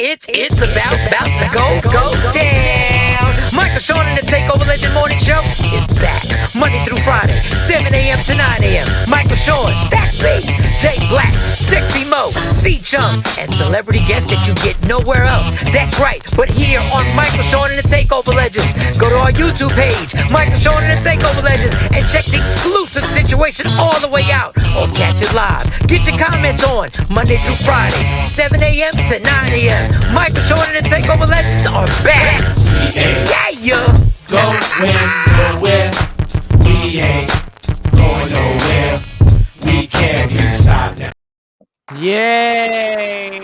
It's about to go down. Michael Shawn and the Takeover Legend Morning Show is back Monday through Friday, 7 a.m. to 9 a.m. Michael Shawn, that's me. Jay Black, Sexy Mo, C Chung, and celebrity guests that you get nowhere else. That's right, but here on Michael Shawn and the Takeover Legends. Go to our YouTube page, Michael Shawn and the Takeover Legends, and check the exclusive situation all the way out. Or catch it live. Get your comments on Monday through Friday, 7 a.m. to 9 a.m. Michael Shawn and the Takeover Legends are back. Yeah. Going nowhere. We ain't going nowhere. We can't be stopped now. Yay!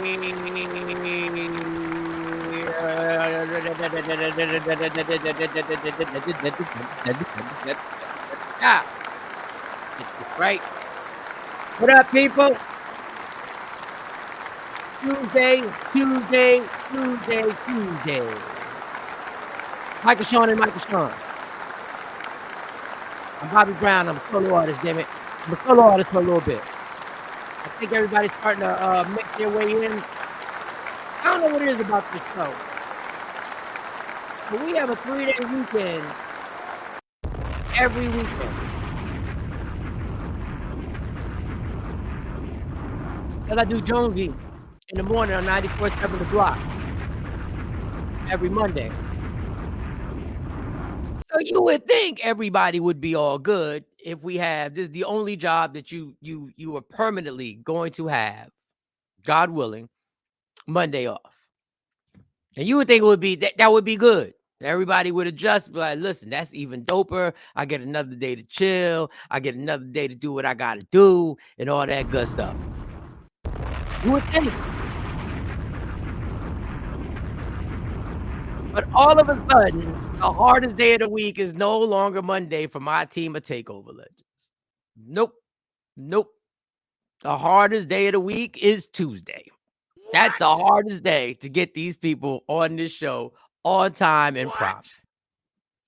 Right. What up, people? Tuesday. Michael Shawn and Michael Shawn. I'm Bobby Brown. I'm a solo artist, damn it. I'm a solo artist for a little bit. I think everybody's starting to make their way in. I don't know what it is about this show, but we have a 3-day weekend every weekend. Because I do Jonesy in the morning on 94.7 The Block every Monday. So you would think everybody would be all good if we have this is the only job that you are permanently going to have, God willing, Monday off. And you would think it would be that would be good. Everybody would adjust, but like, listen, that's even doper. I get another day to chill. I get another day to do what I got to do and all that good stuff. You would think. But all of a sudden, the hardest day of the week is no longer Monday for my team of Takeover Legends. Nope. The hardest day of the week is Tuesday. What? That's the hardest day to get these people on this show on time and prompt.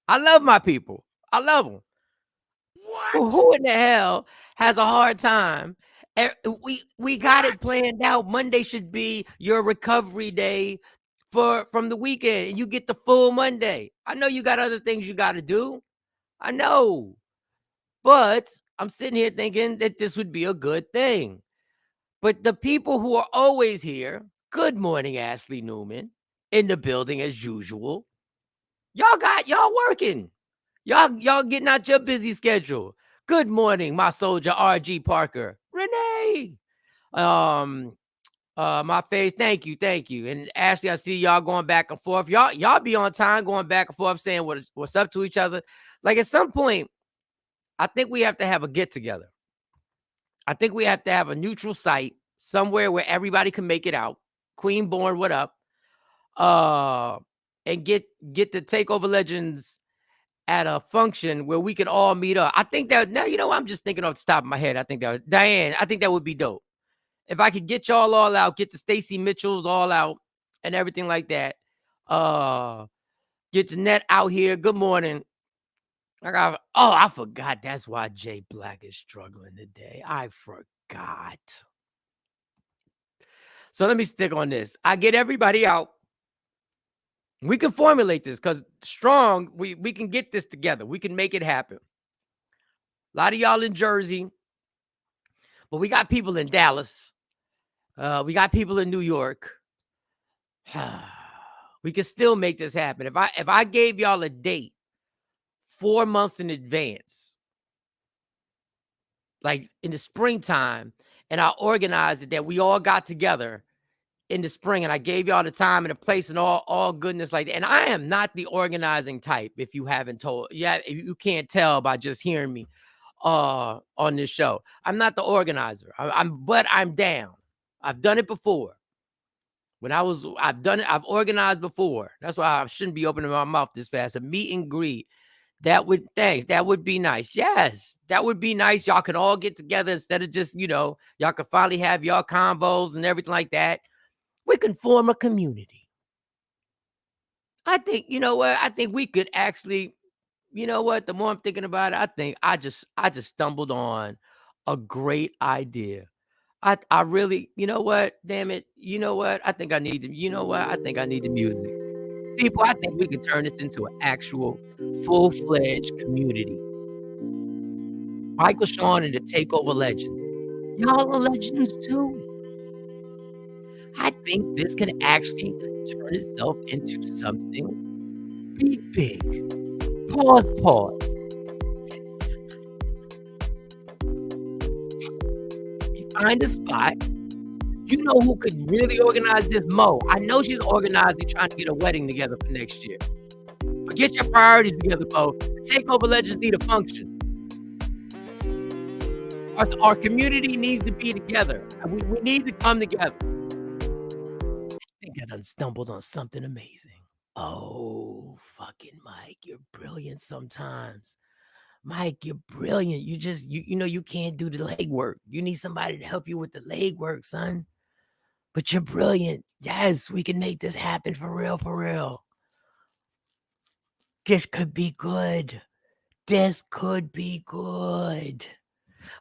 I love my people. I love them. Well, who in the hell has a hard time? We got it planned out. Monday should be your recovery day from the weekend, and you get the full Monday. I know you got other things you got to do. I know. But I'm sitting here thinking that this would be a good thing. But the people who are always here, good morning, Ashley Newman, in the building as usual. Y'all working. Y'all getting out your busy schedule. Good morning, my soldier, RG Parker. Renee. My face, thank you. And Ashley, I see y'all going back and forth. Y'all be on time going back and forth saying what's up to each other. Like at some point, I think we have to have a get together. I think we have to have a neutral site somewhere where everybody can make it out. Queenborn, what up? And get the Takeover Legends at a function where we can all meet up. I think that now, I'm just thinking off the top of my head. I think that Diane, I think that would be dope. If I could get y'all all out, get the Stacy Mitchells all out and everything like that. Get Jeanette out here. Good morning. I forgot. That's why Jay Black is struggling today. I forgot. So let me stick on this. I get everybody out. We can formulate this because strong, we can get this together. We can make it happen. A lot of y'all in Jersey, but we got people in Dallas. We got people in New York. We can still make this happen. If I gave y'all a date 4 months in advance, like in the springtime, and I organized it that we all got together in the spring, and I gave y'all the time and the place and all goodness like that. And I am not the organizing type, if you haven't told. Yeah, you can't tell by just hearing me on this show. I'm not the organizer. But I'm down. I've done it before. I've organized before. That's why I shouldn't be opening my mouth this fast. A meet and greet. That would be nice. Yes, that would be nice. Y'all can all get together instead of just, y'all can finally have y'all convos and everything like that. We can form a community. I think, I think we could actually, the more I'm thinking about it, I think I just stumbled on a great idea. I really, you know what? Damn it. You know what? I think I need to, you know what? I think I need the music. People, I think we can turn this into an actual full-fledged community. Michael Shawn and the Takeover Legends. Y'all are legends too. I think this can actually turn itself into something big. Pause. You find a spot. You know who could really organize this? Mo. I know she's organizing, trying to get a wedding together for next year. But get your priorities together, Mo. The Takeover Legends need a function. Our community needs to be together. We need to come together. I think I done stumbled on something amazing. Oh, fucking Mike, you're brilliant sometimes. Mike, you're brilliant. You just, you know, you can't do the legwork. You need somebody to help you with the legwork, son. But you're brilliant. Yes, we can make this happen for real. This could be good. This could be good.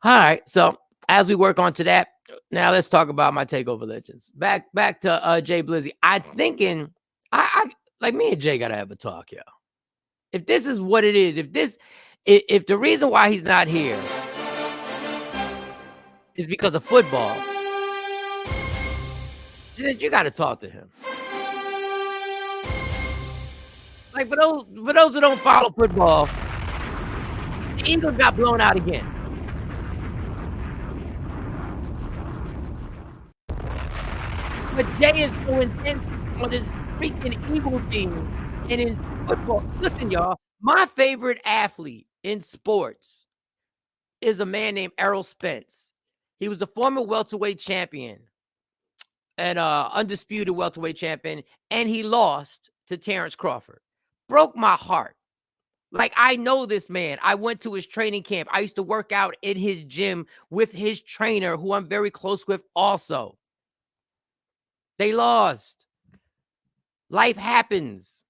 All right. So as we work on to that, now let's talk about my Takeover Legends. Back to Jay Blizzy. I'm thinking, I like me and Jay gotta have a talk, yo. If this is what it is, if the reason why he's not here is because of football, you got to talk to him. Like for those who don't follow football, the Eagles got blown out again. But Jay is so intense on his freaking Eagle team and in football. Listen, y'all, my favorite athlete in sports is a man named Errol Spence. He was the former welterweight champion and undisputed welterweight champion, and he lost to Terrence Crawford. Broke my heart. Like, I know this man. I went to his training camp. I used to work out in his gym with his trainer, who I'm very close with also. They lost. Life happens.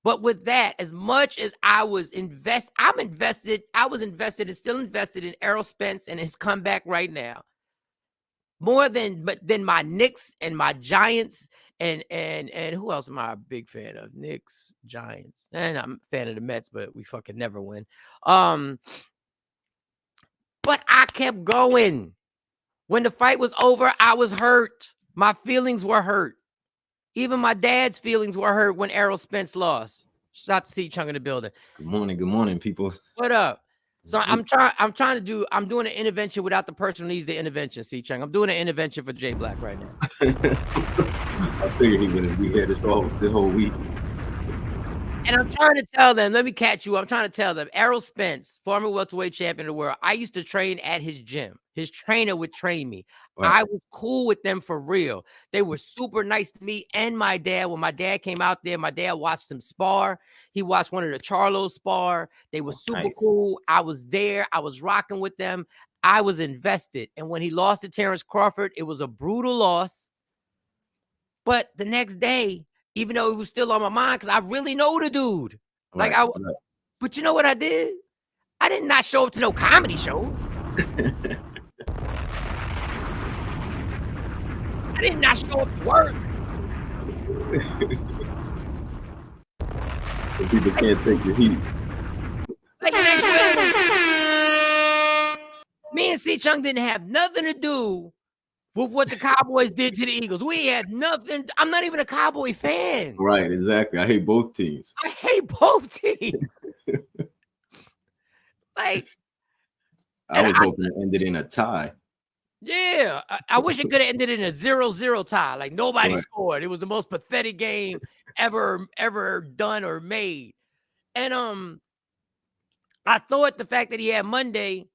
But with that, as much as I was invested and still invested in Errol Spence and his comeback right now. More than my Knicks and my Giants and who else am I a big fan of? Knicks, Giants. And I'm a fan of the Mets, but we fucking never win. But I kept going. When the fight was over, I was hurt. My feelings were hurt. Even my dad's feelings were hurt when Errol Spence lost. Shout out to C-Chung in the building. Good morning, people. What up? So I'm doing an intervention without the person who needs the intervention, C-Chung. I'm doing an intervention for Jay Black right now. I figured he wouldn't be here this whole week. And I'm trying to tell them, let me catch you. I'm trying to tell them, Errol Spence, former welterweight champion of the world, I used to train at his gym. His trainer would train me. Right. I was cool with them for real. They were super nice to me and my dad. When my dad came out there, my dad watched them spar. He watched one of the Charlos spar. They were super cool. I was there. I was rocking with them. I was invested. And when he lost to Terrence Crawford, it was a brutal loss. But the next day, even though it was still on my mind, because I really know the dude. Like but you know what I did? I did not show up to no comedy show. I did not show up to work. People can't take the heat. Like, me and C-Chung didn't have nothing to do with what the Cowboys did to the Eagles. We had nothing. I'm not even a Cowboy fan. Right, exactly. I hate both teams. I hate both teams. Like, I was hoping it ended in a tie. Yeah, I wish it could have ended in a 0-0 tie. Like nobody scored. It was the most pathetic game ever done or made. And I thought the fact that he had Monday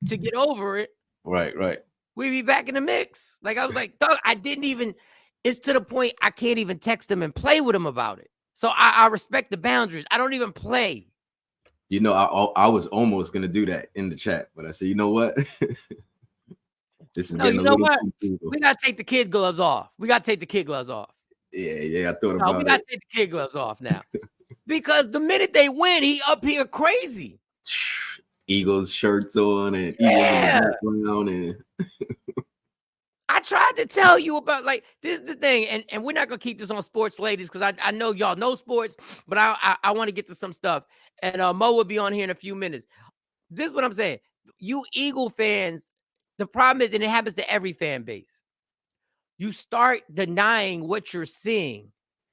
to get over it. Right. We'd be back in the mix. Like I was like, dog, I didn't even. It's to the point I can't even text him and play with him about it. So I respect the boundaries. I don't even play. You know, I was almost gonna do that in the chat, but I said, you know what? This is getting a little too cool. We gotta take the kid gloves off. Yeah, I thought about it. We gotta take the kid gloves off now. Because the minute they win, he up here crazy. Eagles shirts on and Eagles in the background and I tried to tell you about, like, this is the thing, and we're not gonna keep this on sports, ladies, because I know y'all know sports, but I want to get to some stuff. And Mo will be on here in a few minutes. This is what I'm saying. You Eagle fans, the problem is, and it happens to every fan base, you start denying what you're seeing.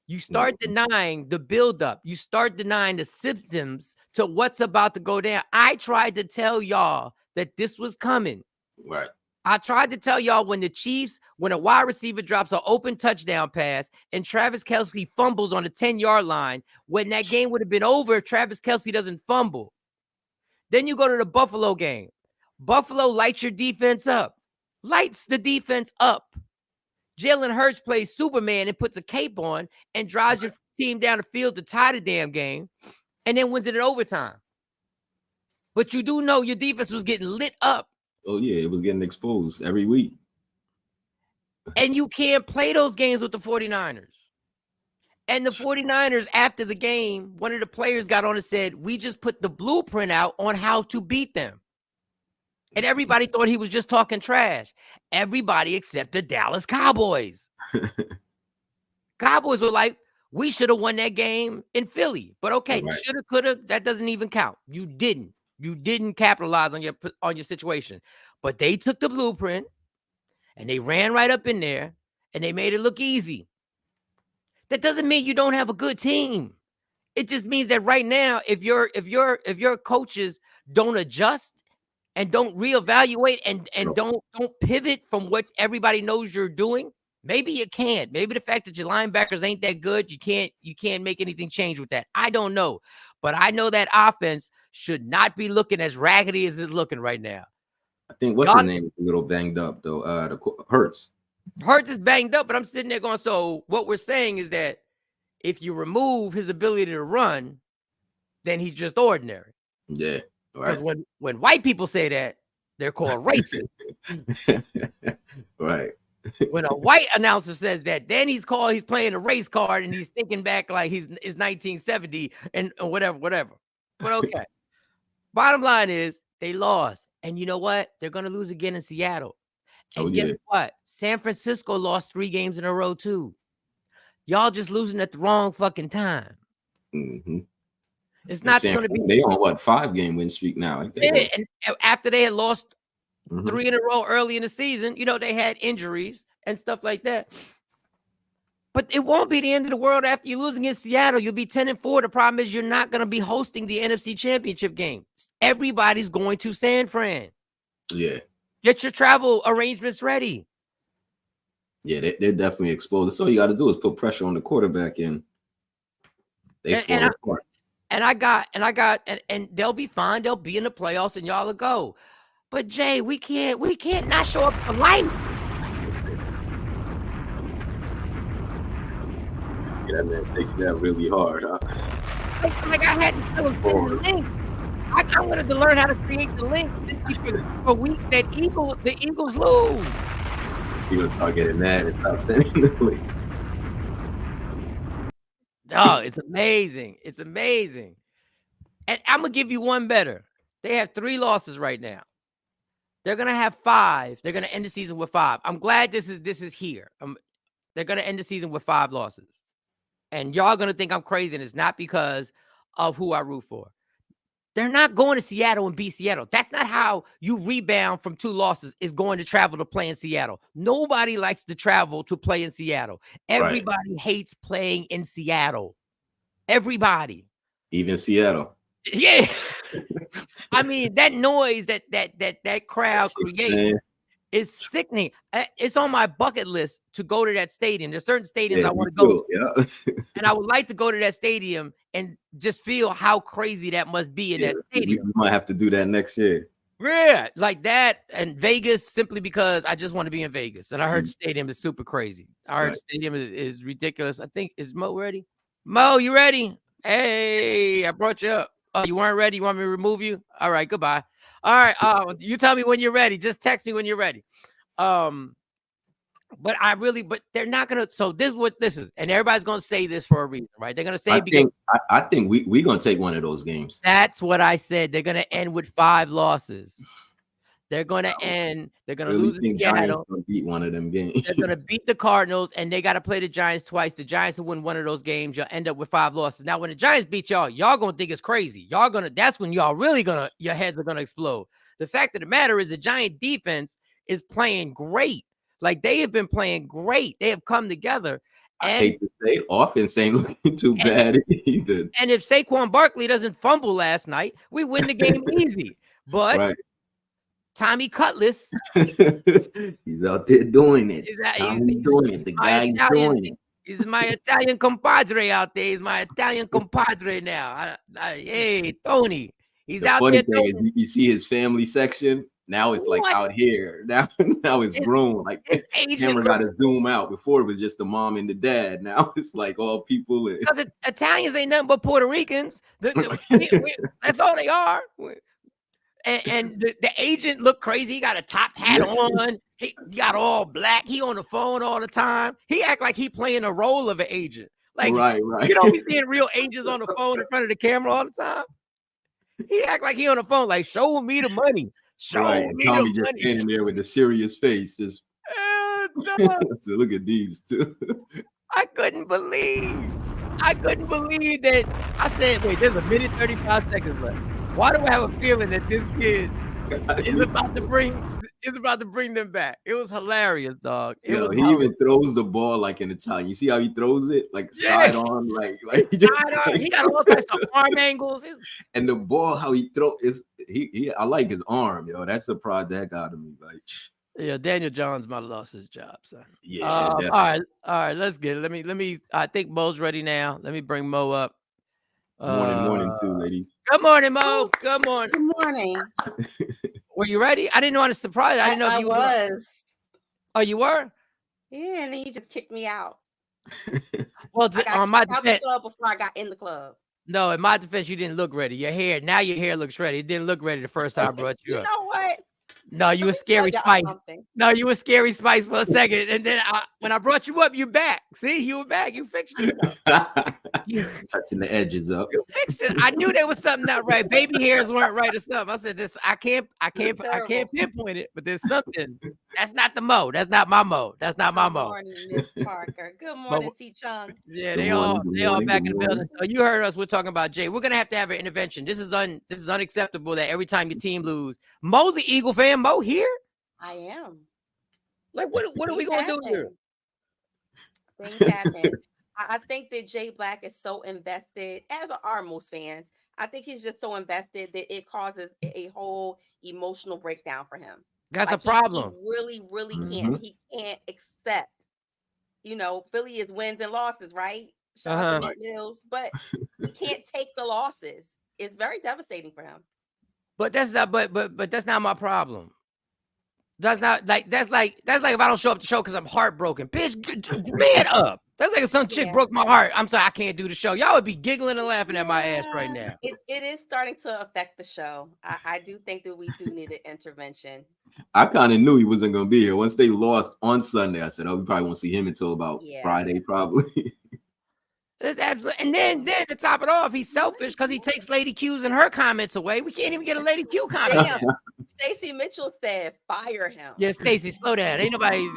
You start denying the buildup. You start denying the symptoms to what's about to go down. I tried to tell y'all that this was coming. Right. I tried to tell y'all when the Chiefs, when a wide receiver drops an open touchdown pass and Travis Kelce fumbles on the 10-yard line, when that game would have been over if Travis Kelce doesn't fumble. Then you go to the Buffalo game. Buffalo lights your defense up. Lights the defense up. Jalen Hurts plays Superman and puts a cape on and drives your team down the field to tie the damn game and then wins it in overtime. But you do know your defense was getting lit up. Oh, yeah, it was getting exposed every week. And you can't play those games with the 49ers. And the 49ers, after the game, one of the players got on and said, we just put the blueprint out on how to beat them. And everybody thought he was just talking trash. Everybody except the Dallas Cowboys. Cowboys were like, we should have won that game in Philly. But okay, Right. Shoulda, coulda, that doesn't even count. You didn't. You didn't capitalize on your situation. But they took the blueprint and they ran right up in there and they made it look easy. That doesn't mean you don't have a good team. It just means that right now, if your coaches don't adjust and don't reevaluate and don't pivot from what everybody knows you're doing, maybe you can't. Maybe the fact that your linebackers ain't that good, you can't make anything change with that. I don't know. But I know that offense should not be looking as raggedy as it's looking right now. I think what's his name is a little banged up though. Hurts. Hurts is banged up, but I'm sitting there going, so what we're saying is that if you remove his ability to run, then he's just ordinary. Yeah. Because when white people say that, they're called racist. Right. When a white announcer says that, then he's playing a race card and he's thinking back like it's 1970 and whatever. But okay. Bottom line is they lost. And you know what? They're going to lose again in Seattle. And guess what? San Francisco lost 3 games in a row too. Y'all just losing at the wrong fucking time. Mm-hmm. It's not going to be. They on what 5-game win streak now? Yeah, and after they had lost 3 in a row early in the season, you know, they had injuries and stuff like that. But it won't be the end of the world after you losing in Seattle. You'll be 10-4. The problem is you're not going to be hosting the NFC Championship game. Everybody's going to San Fran. Yeah. Get your travel arrangements ready. Yeah, they're definitely exposed. That's all you got to do is put pressure on the quarterback, and they fall apart. And they'll be fine. They'll be in the playoffs, and y'all will go. But Jay, we can't not show up for life. Yeah, that man taking that really hard, huh? Like I had to tell him the link. I wanted to learn how to create the link for weeks that the Eagles lose. He gonna start getting mad and stop sending the link. Oh, it's amazing. It's amazing. And I'm gonna give you one better. They have 3 losses right now. They're gonna have 5. They're gonna end the season with 5. I'm glad this is here. They're gonna end the season with 5 losses. And y'all gonna think I'm crazy, and it's not because of who I root for. They're not going to Seattle and beat Seattle. That's not how you rebound from 2 losses, is going to travel to play in Seattle. Nobody likes to travel to play in Seattle. Everybody hates playing in Seattle. Everybody. Even Seattle. Yeah. I mean, that noise that crowd creates is sickening. It's on my bucket list to go to that stadium. There's certain stadiums I want to go to. Yeah. And I would like to go to that stadium and just feel how crazy that must be in that stadium. We might have to do that next year. Yeah, like that, and Vegas, simply because I just want to be in Vegas. And I heard the stadium is super crazy. I heard the stadium is ridiculous. I think, is Mo ready? Mo, you ready? Hey, I brought you up. Oh, you weren't ready? You want me to remove you? All right, goodbye. All right, you tell me when you're ready. Just text me when you're ready. But they're not gonna. So this is what this is, and everybody's gonna say this for a reason, right? They're gonna say I think we're gonna take one of those games. That's what I said. They're gonna end with 5 losses. They're going to end. They're going to really lose in think Giants Seattle. gonna beat one of them games. They're going to beat the Cardinals, and they got to play the Giants twice. The Giants will win one of those games. You'll end up with 5 losses. Now, when the Giants beat y'all going to think it's crazy. That's when y'all really your heads are going to explode. The fact of the matter is the Giant defense is playing great. Like, they have been playing great. They have come together. I hate to say, offense ain't looking too bad either. And if Saquon Barkley doesn't fumble last night, we win the game easy. But right. Tommy Cutlass, he's out there doing it. He's doing it. The guy's doing it. He's my Italian compadre out there. He's my Italian compadre now. Hey, Tony. He's out there. The funny thing is, you see his family section. Now it's like out here. Now it's grown. Like camera got to zoom out. Before it was just the mom and the dad. Now it's like all people. Because Italians ain't nothing but Puerto Ricans. That's all they are. And the agent looked crazy. He got a top hat on. He got all black. He on the phone all the time. He act like he playing a role of an agent. Like right. You don't be seeing real agents on the phone in front of the camera all the time. He act like he on the phone, like, show me the money. Tommy just standing there with a serious face, just so look at these two. I couldn't believe that. I said, wait, there's 1:35 seconds left. Why do I have a feeling that this kid is about to bring them back? It was hilarious, dog. He even throws the ball like in Italian. You see how he throws it, like side on, like he got all types of arm angles. And the ball, how he throws is I like his arm, yo. That surprised the heck out of me. Like, yeah, Daniel Jones might have lost his job, son. Yeah. All right. Let's get it. Let me. I think Mo's ready now. Let me bring Mo up. Morning too, ladies. Good morning, Mo. Good morning. Good morning. Were you ready? I didn't want to surprise. I didn't know if you was. Oh, you were? Yeah, and then he just kicked me out. Well, on my defense, the club before I got in the club. No, in my defense, you didn't look ready. Your hair looks ready. It didn't look ready the first time I brought you up. You know what? No, you were Scary Spice. No, you were Scary Spice for a second. And then when I brought you up, you back. See, you were back. You fixed yourself. Touching the edges up. You fixed it. I knew there was something not right. Baby hairs weren't right or something. I said, I can't pinpoint it, but there's something. That's not the Mo. That's not my Mo. That's not my Mo. Good morning, Miss Parker. Good morning, C. Chung. Yeah, they all back in the building. So you heard us. We're talking about Jay. We're gonna have to have an intervention. This is unacceptable that every time your team lose, Mo's an Eagle fan. Mo here? I am. Like, what are we gonna do here? Things happen. I think that Jay Black is so invested, as are most fans. I think he's just so invested that it causes a whole emotional breakdown for him. That's a problem. He really, really can't. He can't accept. Philly is wins and losses, right? Shout out to Nick Mills, but he can't take the losses. It's very devastating for him. But that's not. But that's not my problem. That's like if I don't show up to the show because I'm heartbroken. Bitch, man up. That's like if some chick broke my heart. I'm sorry, I can't do the show. Y'all would be giggling and laughing at my ass right now. It is starting to affect the show. I do think that we do need an intervention. I kind of knew he wasn't going to be here. Once they lost on Sunday, I said, we probably won't see him until about Friday, probably. That's absolutely. And then to top it off, he's selfish because he takes Lady Q's and her comments away. We can't even get a Lady Q comment. Damn. Stacey Mitchell said, "Fire him." Yeah, Stacey, slow down. Ain't nobody.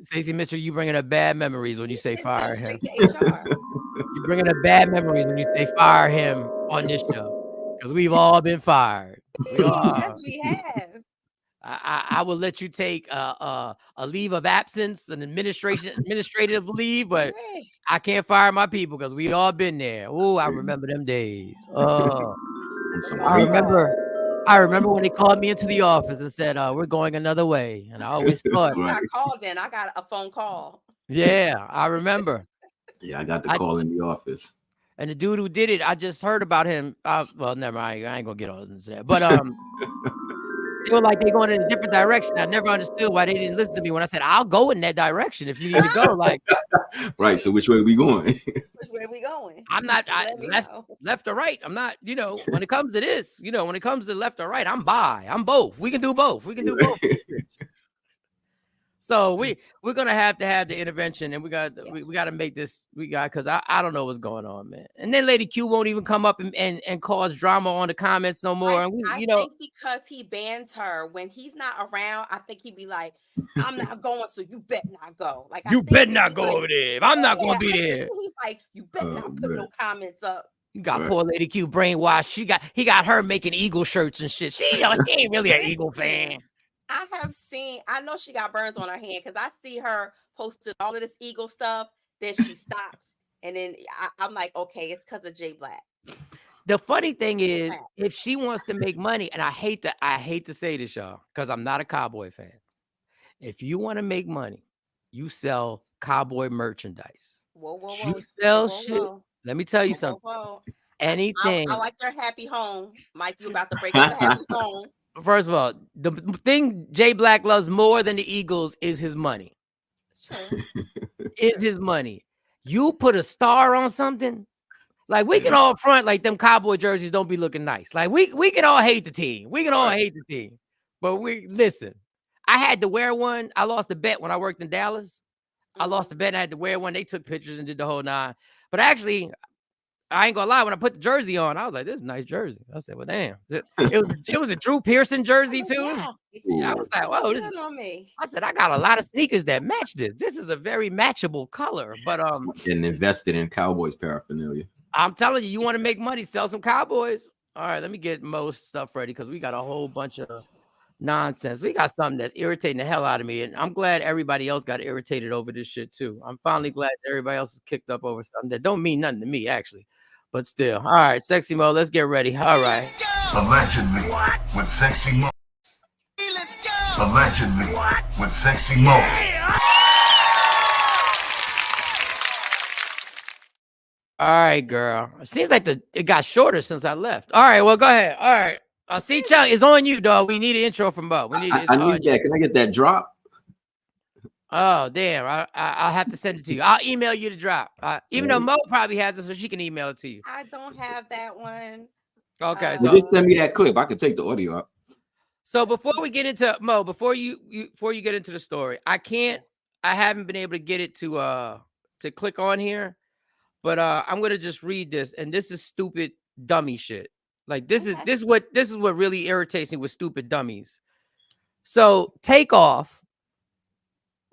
Stacey Mitchell, you bringing up bad memories when you say fire him. You bringing up bad memories when you say fire him on this show because we've all been fired. Yes, we have. I will let you take a leave of absence, an administrative leave, but I can't fire my people because we all been there. Oh, I remember them days. I remember when they called me into the office and said, we're going another way. And I always thought, I called in. I got a phone call. Yeah, I remember. Yeah, I got the call in the office. And the dude who did it, I just heard about him. Well, never mind. I ain't gonna get all into that. But they were like, they're going in a different direction. I never understood why they didn't listen to me when I said, I'll go in that direction if you need to go. Like, right. So which way are we going? Which way are we going? I'm not left or right. I'm not, when it comes to this, when it comes to left or right, I'm both. We can do both. So we're gonna have to have the intervention, and we got to make this because I don't know what's going on, man. And then Lady Q won't even come up and cause drama on the comments no more. And I think because he bans her when he's not around, I think he'd be like, "I'm not going, so you bet not go." Like you better not go over there. If I'm not gonna be there. He's like, "You better not put no comments up." You got poor Lady Q brainwashed. He got her making Eagle shirts and shit. She ain't really an Eagle fan. I know she got burns on her hand because I see her posting all of this Eagle stuff. Then she stops, and then I'm like, okay, it's because of Jay Black. The funny thing is, if she wants to make money, and I hate to say this, y'all, because I'm not a Cowboy fan. If you want to make money, you sell Cowboy merchandise. You sell shit. Let me tell you something. Anything. I like their happy home. Mike, you about to break up a happy home. First of all, the thing Jay Black loves more than the Eagles is his money. Sure. Is his money. You put a star on something, like we can all front like them Cowboy jerseys don't be looking nice. Like we can all hate the team. We can all hate the team. But listen, I had to wear one. I lost a bet when I worked in Dallas. I lost the bet and I had to wear one. They took pictures and did the whole nine. But actually, I ain't gonna lie, when I put the jersey on, I was like, this is a nice jersey. I said, well, damn. It was a Drew Pearson jersey, too. Yeah. I was like, whoa, this is on me. I said, I got a lot of sneakers that match this. This is a very matchable color. But and invested in Cowboys paraphernalia. I'm telling you, you want to make money, sell some Cowboys. All right, let me get most stuff ready because we got a whole bunch of nonsense. We got something that's irritating the hell out of me, and I'm glad everybody else got irritated over this shit too. I'm finally glad that everybody else is kicked up over something that don't mean nothing to me, actually. But still, all right, Sexy Mo, let's get ready. All right. Allegedly, with Sexy Mo. Let's go. Allegedly, with Sexy Mo. All right, girl. It seems like it got shorter since I left. All right, well, go ahead. All right. See, Chung, it's on you, dog. We need an intro from Mo. I need that. Can I get that drop? Oh, damn. I'll have to send it to you. I'll email you the drop. Even though Mo probably has it, so she can email it to you. I don't have that one. Okay. So just send me that clip. I can take the audio out. So before we get into Mo, before you get into the story, I haven't been able to get it to click on here, but I'm gonna just read this, and this is stupid dummy shit. Like this is what really irritates me with stupid dummies. So Takeoff.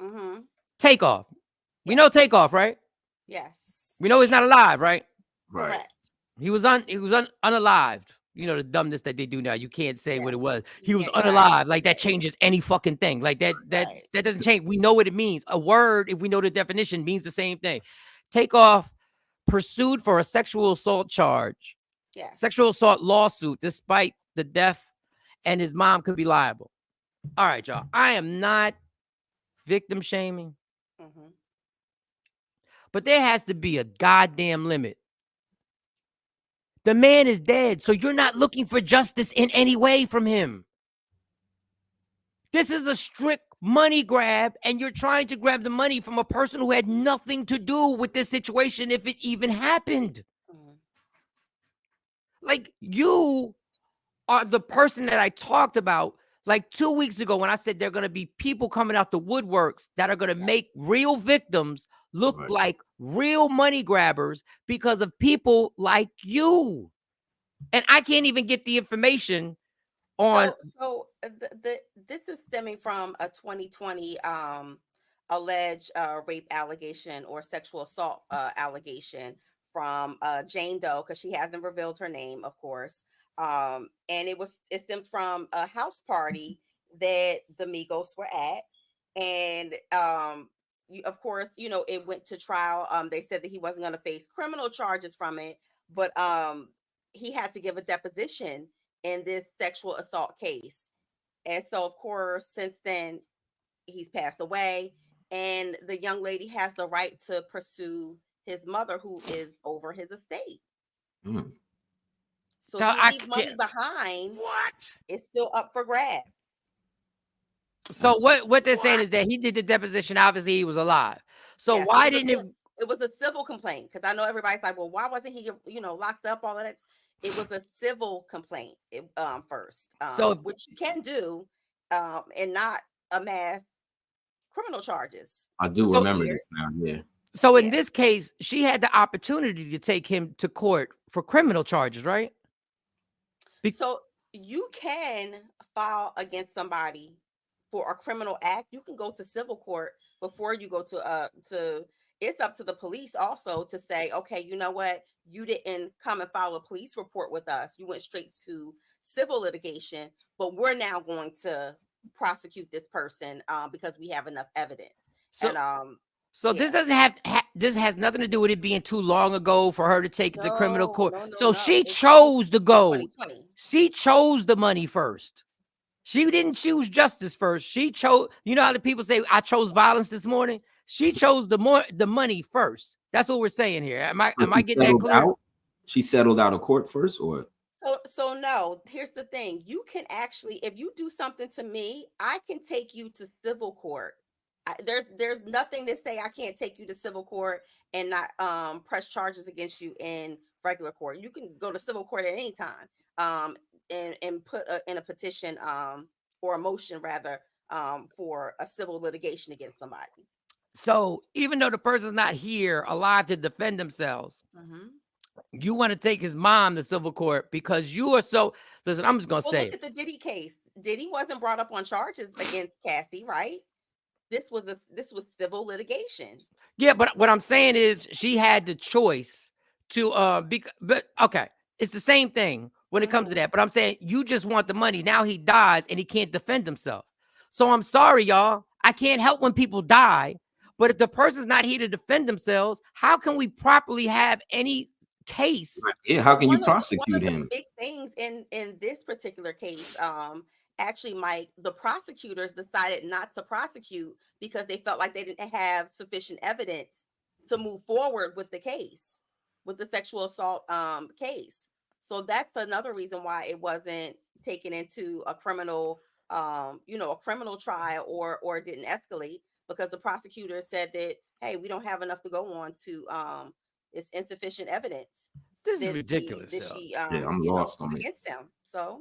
Mm-hmm. Takeoff. We know Takeoff, right? Yes. We know he's not alive, right? Right. Correct. He was unalived. You know the dumbness that they do now. You can't say what it was. He was unalive. Like that changes any fucking thing. Like that doesn't change. We know what it means. A word, if we know the definition, means the same thing. Takeoff pursued for a sexual assault charge. Yes. Sexual assault lawsuit, despite the death, and his mom could be liable. All right, y'all. I am not victim shaming. Mm-hmm. But there has to be a goddamn limit. The man is dead, so you're not looking for justice in any way from him. This is a strict money grab, and you're trying to grab the money from a person who had nothing to do with this situation if it even happened. Mm-hmm. Like, you are the person that I talked about like 2 weeks ago when I said there are going to be people coming out the woodworks that are going to make real victims look like real money grabbers because of people like you. And I can't even get the information on. So this is stemming from a 2020 alleged rape allegation or sexual assault allegation from Jane Doe, because she hasn't revealed her name, of course. And it stems from a house party that the Migos were at, and of course, it went to trial. They said that he wasn't going to face criminal charges from it, but he had to give a deposition in this sexual assault case. And so, of course, since then, he's passed away, and the young lady has the right to pursue his mother, who is over his estate. Mm. So he leaves money behind. It's still up for grabs. So what they're saying is that he did the deposition. Obviously, he was alive. So why didn't it? It was a civil complaint, because I know everybody's like, well, why wasn't he, locked up? All of that. It was a civil complaint first, which you can do, and not amass criminal charges. I do remember this now. Yeah. So in this case, she had the opportunity to take him to court for criminal charges, right? So you can file against somebody for a criminal act. You can go to civil court before you go to it's up to the police also to say, okay, you know what? You didn't come and file a police report with us. You went straight to civil litigation, but we're now going to prosecute this person because we have enough evidence. So this doesn't have this has nothing to do with it being too long ago for her to take it to criminal court. So she chose to go. She chose the money first. She didn't choose justice first. She chose, you know how the people say, I chose violence this morning? She chose the money first. That's what we're saying here. Am I getting that clear? Out? She settled out of court first, or? So no, here's the thing. You can actually, if you do something to me, I can take you to civil court. There's nothing to say I can't take you to civil court and not press charges against you in regular court. You can go to civil court at any time and put in a petition or a motion rather for a civil litigation against somebody. So even though the person's not here alive to defend themselves, you want to take his mom to civil court because you are so. Listen, I'm just gonna say. Look at the Diddy case. Diddy wasn't brought up on charges against Cassie, right? This was civil litigation. Yeah, but what I'm saying is she had the choice to but okay, it's the same thing when it comes to that. But I'm saying you just want the money. Now he dies and he can't defend himself. So I'm sorry, y'all. I can't help when people die. But if the person's not here to defend themselves, how can we properly have any case? Yeah, how can you prosecute him? One of the big things in this particular case, actually, Mike, the prosecutors decided not to prosecute because they felt like they didn't have sufficient evidence to move forward with the case, with the sexual assault case. So that's another reason why it wasn't taken into a criminal, a criminal trial or didn't escalate, because the prosecutors said that, hey, we don't have enough to go on to it's insufficient evidence. This is ridiculous. I'm lost on against him. So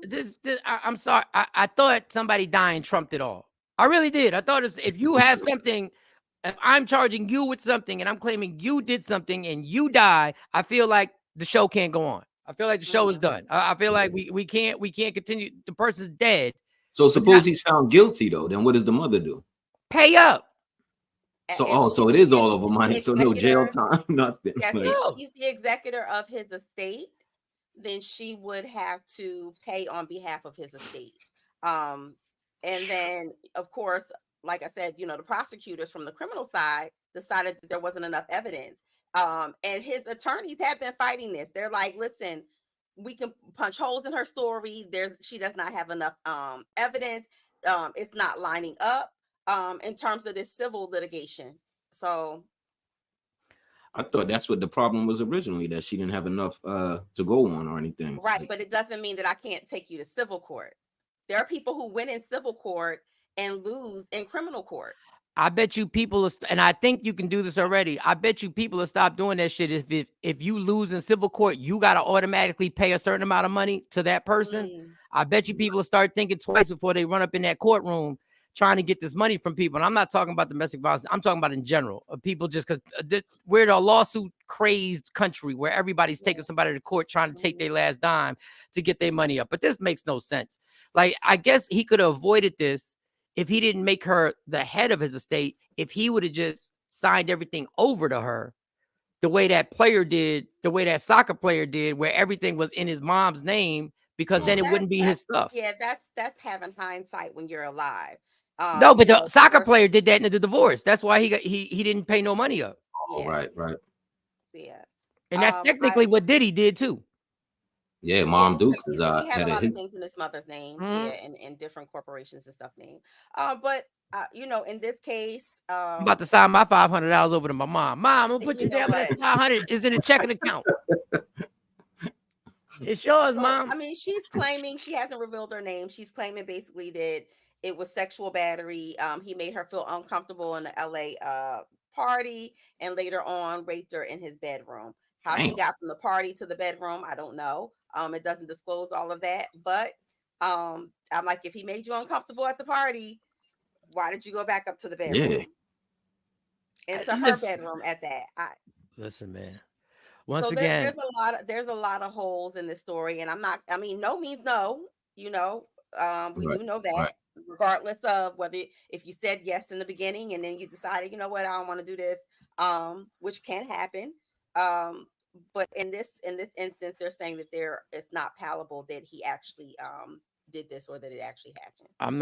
I'm sorry. I thought somebody dying trumped it all. I really did. I thought if you have something, if I'm charging you with something and I'm claiming you did something and you die, I feel like the show can't go on. I feel like the show is done. I feel like we can't continue. The person's dead. So suppose he's found guilty though, then what does the mother do? Pay up. So so it is all over money. So no jail time, nothing. Yes, if she's the executor of his estate, then she would have to pay on behalf of his estate. And then, of course, like I said, the prosecutors from the criminal side decided that there wasn't enough evidence. And his attorneys have been fighting this. They're like, listen, we can punch holes in her story. She does not have enough evidence. It's not lining up in terms of this civil litigation. So I thought that's what the problem was originally, that she didn't have enough to go on or anything. Right, but it doesn't mean that I can't take you to civil court. There are people who win in civil court and lose in criminal court. I bet you people, and I think you can do this already. I bet you people will stop doing that shit. If you lose in civil court, you got to automatically pay a certain amount of money to that person. I bet you people will start thinking twice before they run up in that courtroom trying to get this money from people. And I'm not talking about domestic violence. I'm talking about in general. People just because we're the lawsuit crazed country where everybody's taking somebody to court trying to take their last dime to get their money up. But this makes no sense. Like, I guess he could have avoided this if he didn't make her the head of his estate, if he would have just signed everything over to her the way that player did, the way that soccer player did, where everything was in his mom's name, because then it wouldn't be his stuff. Yeah, that's having hindsight when you're alive. No, but the soccer player did that in the divorce. That's why he didn't pay no money up. Oh, right. Yeah. And that's technically what Diddy did too. Yeah, Mom Dukes he had a lot of things in his mother's name, and different corporations and stuff name. But in this case, I'm about to sign my $500 over to my mom. Mom, I'm gonna put you down. That 500 is in a checking account. It's yours, Mom. I mean, she's claiming, she hasn't revealed her name. She's claiming basically that it was sexual battery. He made her feel uncomfortable in the LA party, and later on raped her in his bedroom. How she got from the party to the bedroom, I don't know. It doesn't disclose all of that, but I'm like, if he made you uncomfortable at the party, Why did you go back up to the Yeah. bedroom? Into her bedroom at that. Listen, man. Once So again, there's a lot of holes in this story, and I mean, no means no. You know, we Right. do know that, Right. regardless of whether if you said yes in the beginning and then you decided, you know what, I don't want to do this, which can happen. But in this instance, they're saying that it's not palatable that he actually did this or that it actually happened. I'm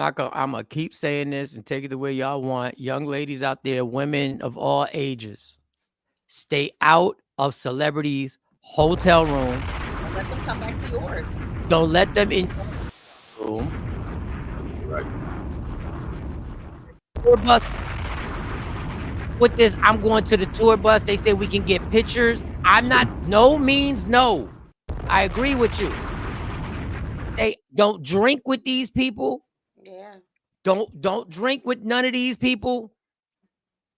gonna keep saying this and take it the way y'all want. Young ladies out there, women of all ages, stay out of celebrities' hotel room. Don't let them come back to yours. Don't let them in room. Right. Tour bus with this. I'm going to the tour bus. They say we can get pictures. I'm not. No means no. I agree with you. They don't drink with these people. Yeah. Don't drink with none of these people.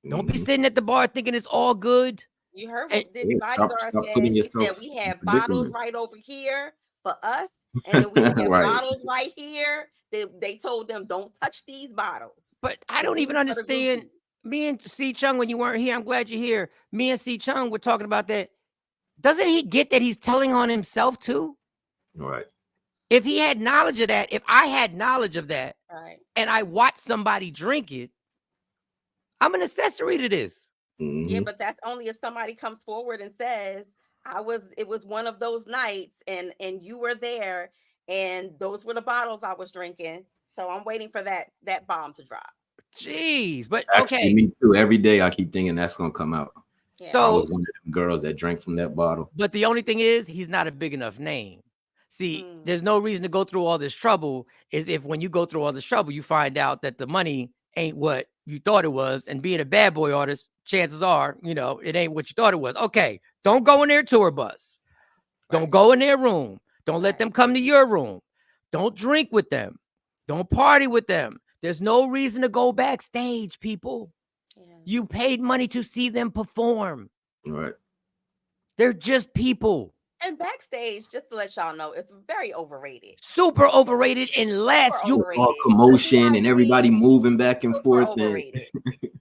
Don't be sitting at the bar thinking it's all good. You heard And what the Yeah, bodyguard stop said. putting He said yourself we in have bottles predicament. right over here for us, and then we have Right. bottles right here. They told them don't touch these bottles. but I don't These even for the understand. groupies. Me and C Chung, when you weren't here, I'm glad you're here. Me and C Chung were talking about that. Doesn't he get that he's telling on himself too? Right. If he had knowledge of that, if I had knowledge of that, Right. and I watched somebody drink it, I'm an accessory to this. Yeah, Mhm. but that's only if somebody comes forward and says, it was one of those nights and you were there and those were the bottles I was drinking. So I'm waiting for that bomb to drop. Jeez, but Actually, okay. me too. Every day I keep thinking that's gonna come out. Yeah. I So, was one of them girls that drank from that bottle. but the only thing is, he's not a big enough name. See, Mm, there's no reason to go through all this trouble. Is if when you go through all this trouble, you find out that the money ain't what you thought it was. And being a bad boy artist, chances are, it ain't what you thought it was. Okay, don't go in their tour bus. Don't right. go in their room. Don't let Right. them come to your room. Don't drink with them. Don't party with them. There's no reason to go backstage, people. Yeah. You paid money to see them perform. Right. They're just people. And backstage, just to let y'all know, it's very overrated. Super overrated unless Super you All overrated. The commotion and everybody VIP, moving back and super forth and overrated.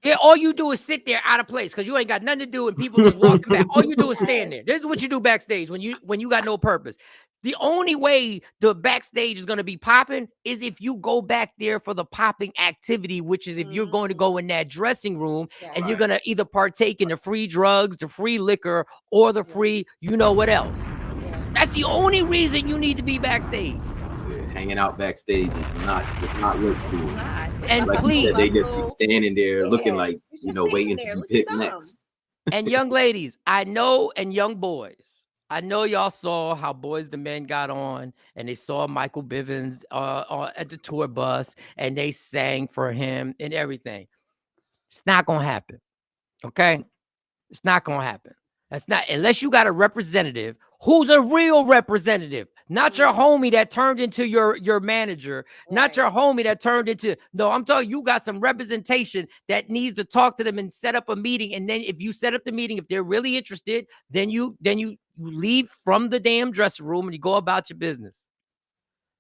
yeah, all you do is sit there out of place because you ain't got nothing to do and people just walking back. All you do is stand there. This is what you do backstage when you got no purpose. The only way the backstage is going to be popping is if you go back there for the popping activity, which is if you're going to go in that dressing room and you're Right. going to either partake in the free drugs, the free liquor, or the free, you know what else. Yeah. That's the only reason you need to be backstage. hanging out backstage is not look cool. It's not. It's And not Like you please, said, they just be hustle. standing there looking Yeah. like, You're just standing waiting to there be looking picked dumb. next. and young ladies, I know, and young boys, I know y'all saw how Boys the Men got on and they saw Michael Bivins at the tour bus and they sang for him and everything. It's not going to happen. Okay? It's not going to happen. That's not, unless you got a representative who's a real representative, not your homie that turned into your manager, not your homie that turned into, no, I'm talking, you got some representation that needs to talk to them and set up a meeting. And then if you set up the meeting, if they're really interested, then you leave from the damn dressing room and you go about your business.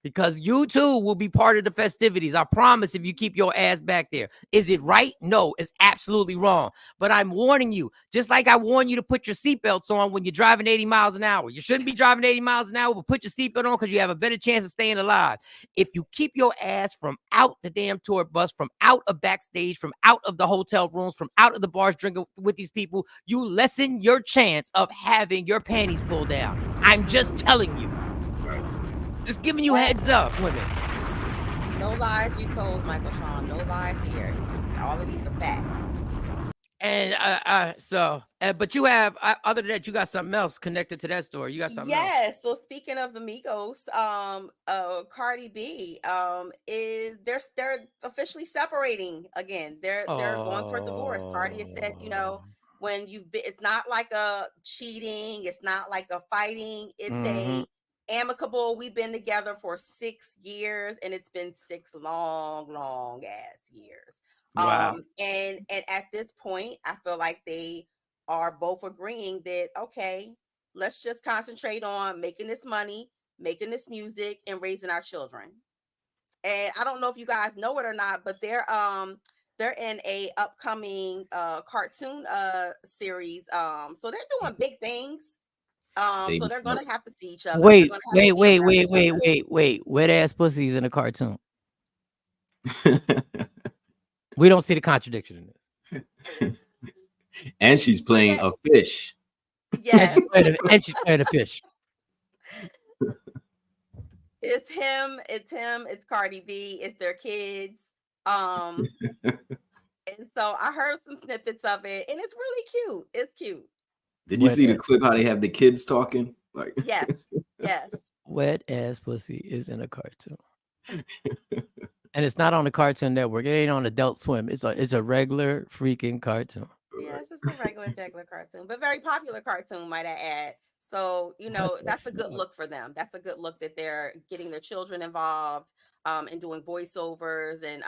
Because you too will be part of the festivities. I promise if you keep your ass back there. Is it right? No, it's absolutely wrong. But I'm warning you, just like I warn you to put your seatbelts on when you're driving 80 miles an hour. You shouldn't be driving 80 miles an hour, but put your seatbelt on because you have a better chance of staying alive. If you keep your ass from out the damn tour bus, from out of backstage, from out of the hotel rooms, from out of the bars drinking with these people, you lessen your chance of having your panties pulled down. I'm just telling you. Just giving you heads up, women. No lies you told, Michael Shawn. No lies here. All of these are facts. And but you have other than that, you got something else connected to that story. You got something else. Yes. So speaking of the Migos, Cardi B, is they're officially separating again. They're going for divorce. Cardi has said, when it's not like a cheating, it's not like a fighting, it's a amicable. We've been together for 6 years, and it's been 6 long ass years. Wow. And at this point, I feel like they are both agreeing that, okay, let's just concentrate on making this money, making this music, and raising our children. and I don't know if you guys know it or not, but they're in a upcoming cartoon series. So they're doing big things. So they're gonna have to see each other. They're Wait, gonna have wait, to be wait, around wait, each wait, other. wait, wait. Wet ass pussies in a cartoon. We don't see the contradiction in this. And she's playing a fish. Yes. And she's playing a fish. It's him, it's Cardi B, it's their kids. And so I heard some snippets of it, and it's really cute. It's cute. Did you see the clip how they have the kids talking? Like Yes, yes. Wet ass pussy is in a cartoon. And it's not on the Cartoon Network. It ain't on Adult Swim. It's a regular freaking cartoon. Yes, it's a regular cartoon, but very popular cartoon, might I add. So, that's a good look for them. That's a good look that they're getting their children involved, and doing voiceovers, and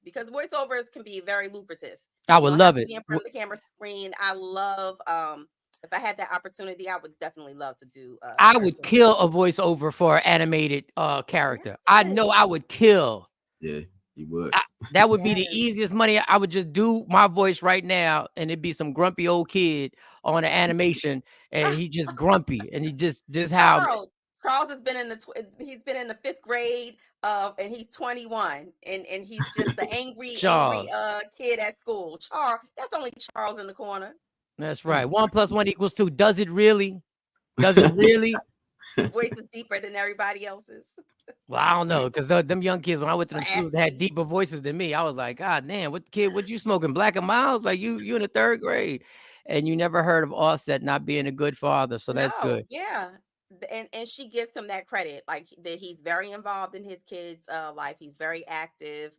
because voiceovers can be very lucrative. I You would don't love have to it. be in front of the camera screen. I love if I had that opportunity, I would definitely love to do I would cartoons. kill a voiceover for an animated character. I know I would kill. Yeah, you would. That would be the Yes. easiest money. I would just do my voice right now, and it'd be some grumpy old kid on an animation, and he just grumpy, and he just how Charles has been in he's been in the 5th grade, and he's 21, and he's just the angry kid at school. Charles, that's only Charles in the corner. That's right. 1 + 1 = 2. Does it really? Does it really? Voice is deeper than everybody else's. Well, I don't know, because them young kids, when I went to them schools, they had deeper voices than me. I was like, God damn, what you smoking, Black and Miles? Like you in the 3rd grade, and you never heard of Offset not being a good father, so that's good. Yeah, and she gives him that credit, like that he's very involved in his kids' life. He's very active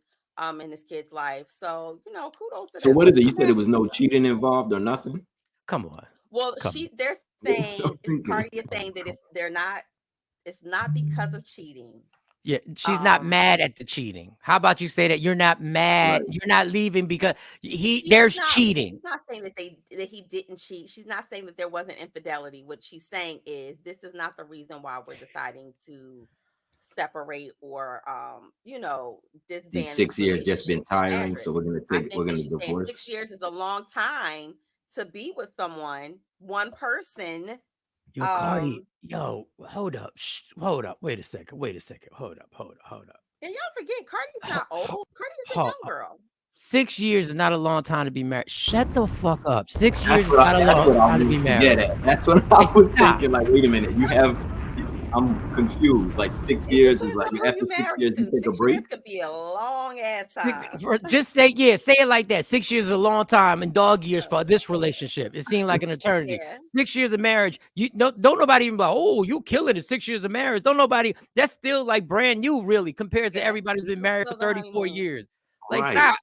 in his kids' life. So kudos to So them. what is it? You said there was no cheating involved or nothing? Come on. Well, they're saying, Cardi is saying that it's not because of cheating. Yeah, she's not mad at the cheating. How about you say that you're not mad? Right. You're not leaving because there's cheating. She's not saying that he didn't cheat. She's not saying that there wasn't infidelity. What she's saying is this is not the reason why we're deciding to separate or disband. These 6 years just been tiring, so we're gonna divorce. 6 years is a long time to be with someone, one person. Yo, Cardi, hold up. Hold up. Wait a second. Hold up. And y'all forget, Cardi's not old. Cardi's a young girl. 6 years is not a long time to be married. Shut the fuck up. 6 years is not a long time to be married. Yeah, that's what I was thinking. Like, wait a minute. I'm confused. Like 6 years is like after 6 years you take a break. It could be a long ass time. Just say it like that. 6 years is a long time, and dog years for this relationship. It seemed like an eternity. 6 years of marriage. Don't nobody even be like, oh, you killing it. 6 years of marriage. Don't nobody. That's still like brand new, really, compared to everybody who's been married for 34 years. Like stop.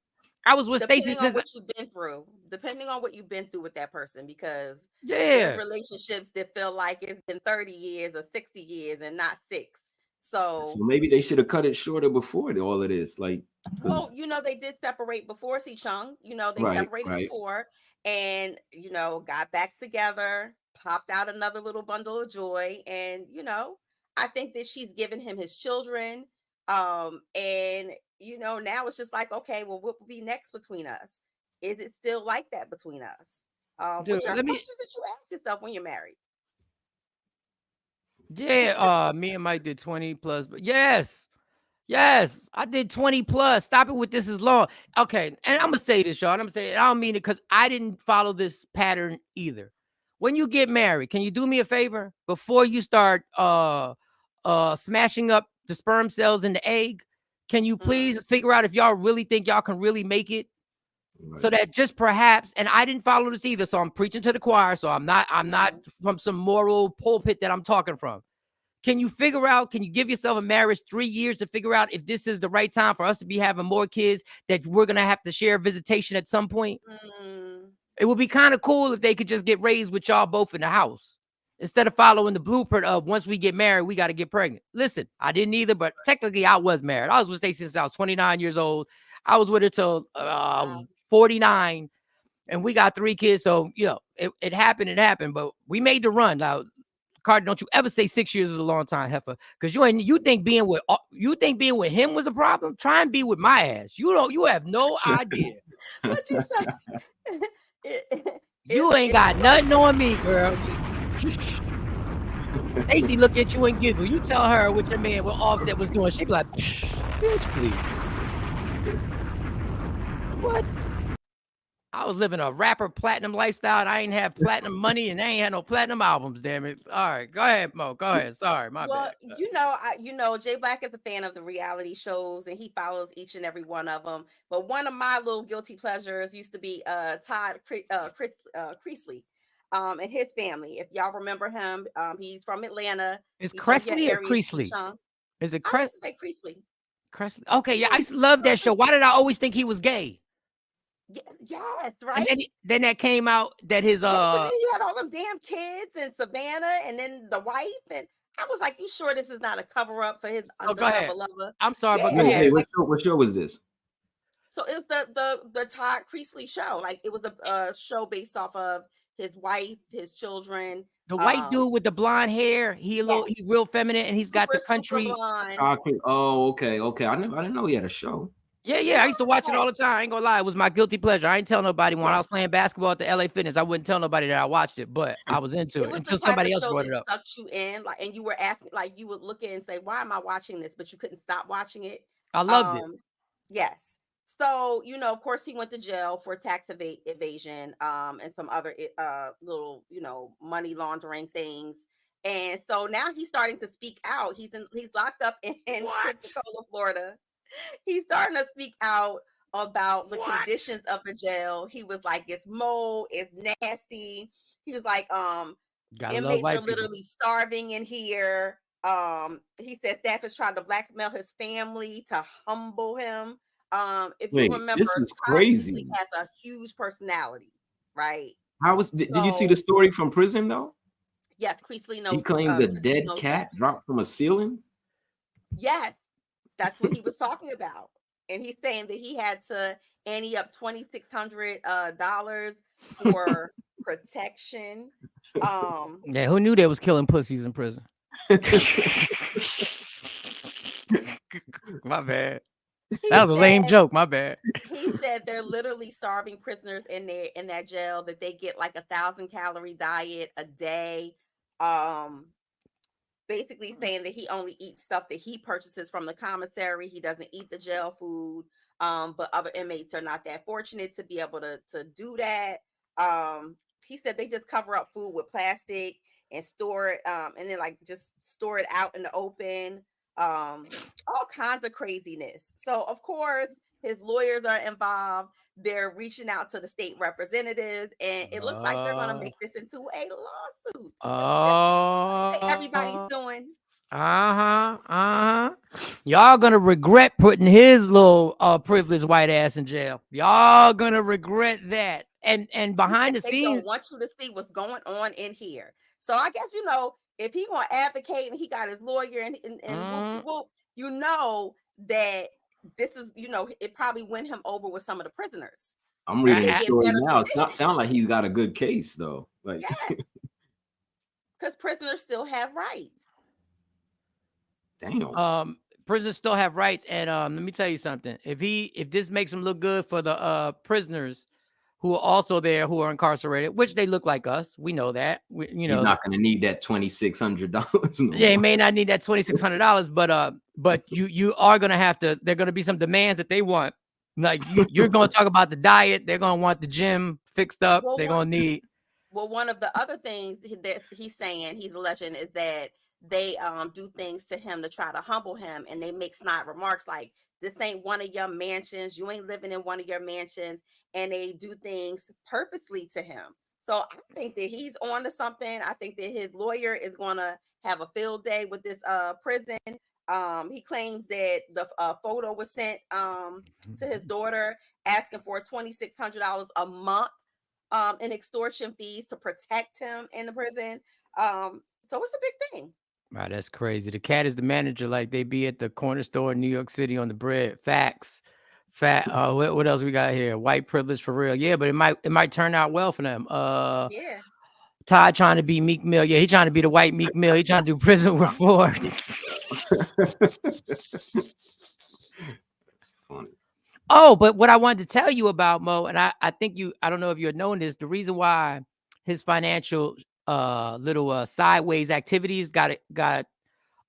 I was with Stacey since what you've been through. Depending on what you've been through with that person, because there's relationships that feel like it's been 30 years or 60 years and not 6. So maybe they should have cut it shorter before all of this. Like, well, they did separate before Chung. They separated before, and got back together, popped out another little bundle of joy, and I think that she's given him his children, and now it's just like, okay, well, what will be next between us? Is it still like that between us? Which are questions that you ask yourself when you're married. Yeah, me and Mike did 20 plus, but yes, I did 20 plus. Stop it with this is long. Okay, and I'm gonna say this, y'all. And I'm gonna say it. I don't mean it because I didn't follow this pattern either. When you get married, can you do me a favor before you start smashing up the sperm cells in the egg? Can you please figure out if y'all really think y'all can really make it? Right. So that just perhaps, and I didn't follow this either, so I'm preaching to the choir, so I'm not from some moral pulpit that I'm talking from. Can you give yourself a marriage 3 years to figure out if this is the right time for us to be having more kids that we're going to have to share visitation at some point? It would be kind of cool if they could just get raised with y'all both in the house. Instead of following the blueprint of once we get married, we got to get pregnant. Listen, I didn't either, but technically I was married. I was with Stacey since I was 29 years old. I was with her till I was 49, and we got 3 kids. So, it happened, but we made the run. Now, Carter, don't you ever say 6 years is a long time, heifer, because you think being with him was a problem. Try and be with my ass. You have no idea. What you say? You ain't got nothing on me, girl. Stacey look at you and giggle. You tell her what your man, what Offset was doing. She be like, bitch, please. What? I was living a rapper platinum lifestyle, and I ain't have platinum money, and I ain't had no platinum albums. Damn it! All right, go ahead, Mo. Go ahead. Sorry, my bad. Jay Black is a fan of the reality shows, and he follows each and every one of them. But one of my little guilty pleasures used to be Todd Creasley, and his family. If y'all remember him, he's from Atlanta. Is He's from your Creasley or area, Creasley? Keyshawn. Is it I used to say Creasley. Creasley? Okay, yeah, I used to love that show. Why did I always think he was gay? Yes, right. And then that came out that his Yes, and then you had all them damn kids and Savannah, and then the wife, and I was like, "You sure this is not a cover up for his undercover lover?" I'm sorry, but Hey, what show was this? So it was the Todd Creasley show. Like, it was a show based off of his wife, his children. The white dude with the blonde hair, he's real feminine, and he's got the country. Oh, okay. I didn't know he had a show. Yeah. I used to watch it all the time. I ain't gonna lie, it was my guilty pleasure. I ain't tell nobody when I was playing basketball at the LA Fitness. I wouldn't tell nobody that I watched it, but I was into it until somebody else brought it up. Sucked you in, like, and you were asking, like, you would look at it and say, "Why am I watching this?" But you couldn't stop watching it. I loved it. Yes. So, of course, he went to jail for tax evasion, and some other little, money laundering things. And so now he's starting to speak out. He's locked up in Pensacola, Florida. He's starting to speak out about the conditions of the jail. He was like, "It's mold, it's nasty." He was like, "Inmates are literally starving in here." He said staff is trying to blackmail his family to humble him. If you remember, this is crazy. Has a huge personality, right? Did you see the story from prison though? Yes, Creasley knows. He claimed a dead cat dropped from a ceiling. Yes, that's what he was talking about, and he's saying that he had to ante up $2,600 for protection. Yeah, who knew they was killing pussies in prison? My bad. That was a lame joke. My bad. He said they're literally starving prisoners in that jail, that they get like 1,000-calorie diet a day. Basically saying that he only eats stuff that he purchases from the commissary. He doesn't eat the jail food. But other inmates are not that fortunate to be able to do that. He said they just cover up food with plastic and store it, and then just store it out in the open. All kinds of craziness. So of course his lawyers are involved. They're reaching out to the state representatives, and it looks like they're going to make this into a lawsuit. Everybody's suing. Y'all gonna regret putting his little privileged white ass in jail. Y'all gonna regret that. And behind the scenes, they don't want you to see what's going on in here. So I guess if he gonna advocate and he got his lawyer and whoop, that this is it probably win him over with some of the prisoners. I'm reading the story now. It sounds like he's got a good case though. Like, because prisoners still have rights. Damn. Prisoners still have rights, and let me tell you something. If this makes him look good for the prisoners who are also there, who are incarcerated, which they look like us, we know that. He's not going to need that $2,600. No yeah, he may not need that $2,600, but you are going to have to. There are going to be some demands that they want. Like you're going to talk about the diet. They're going to want the gym fixed up. They're going to need. Well, one of the other things that he's saying, he's alleging, is that they do things to him to try to humble him, and they make snide remarks like, "This ain't one of your mansions. You ain't living in one of your mansions," and they do things purposely to him. So I think that he's on to something. I think that his lawyer is going to have a field day with this prison. He claims that the photo was sent to his daughter asking for $2,600 a month in extortion fees to protect him in the prison. So it's a big thing. Wow, that's crazy. The cat is the manager, like they be at the corner store in New York City on the bread. Facts. What else we got here? White privilege for real. Yeah, but it might turn out well for them. Yeah. Todd trying to be Meek Mill. Yeah, he trying to be the white Meek Mill. He trying to do prison reform. Funny. Oh, but what I wanted to tell you about, Mo, and I think I don't know if you had known this, the reason why his financial little sideways activities got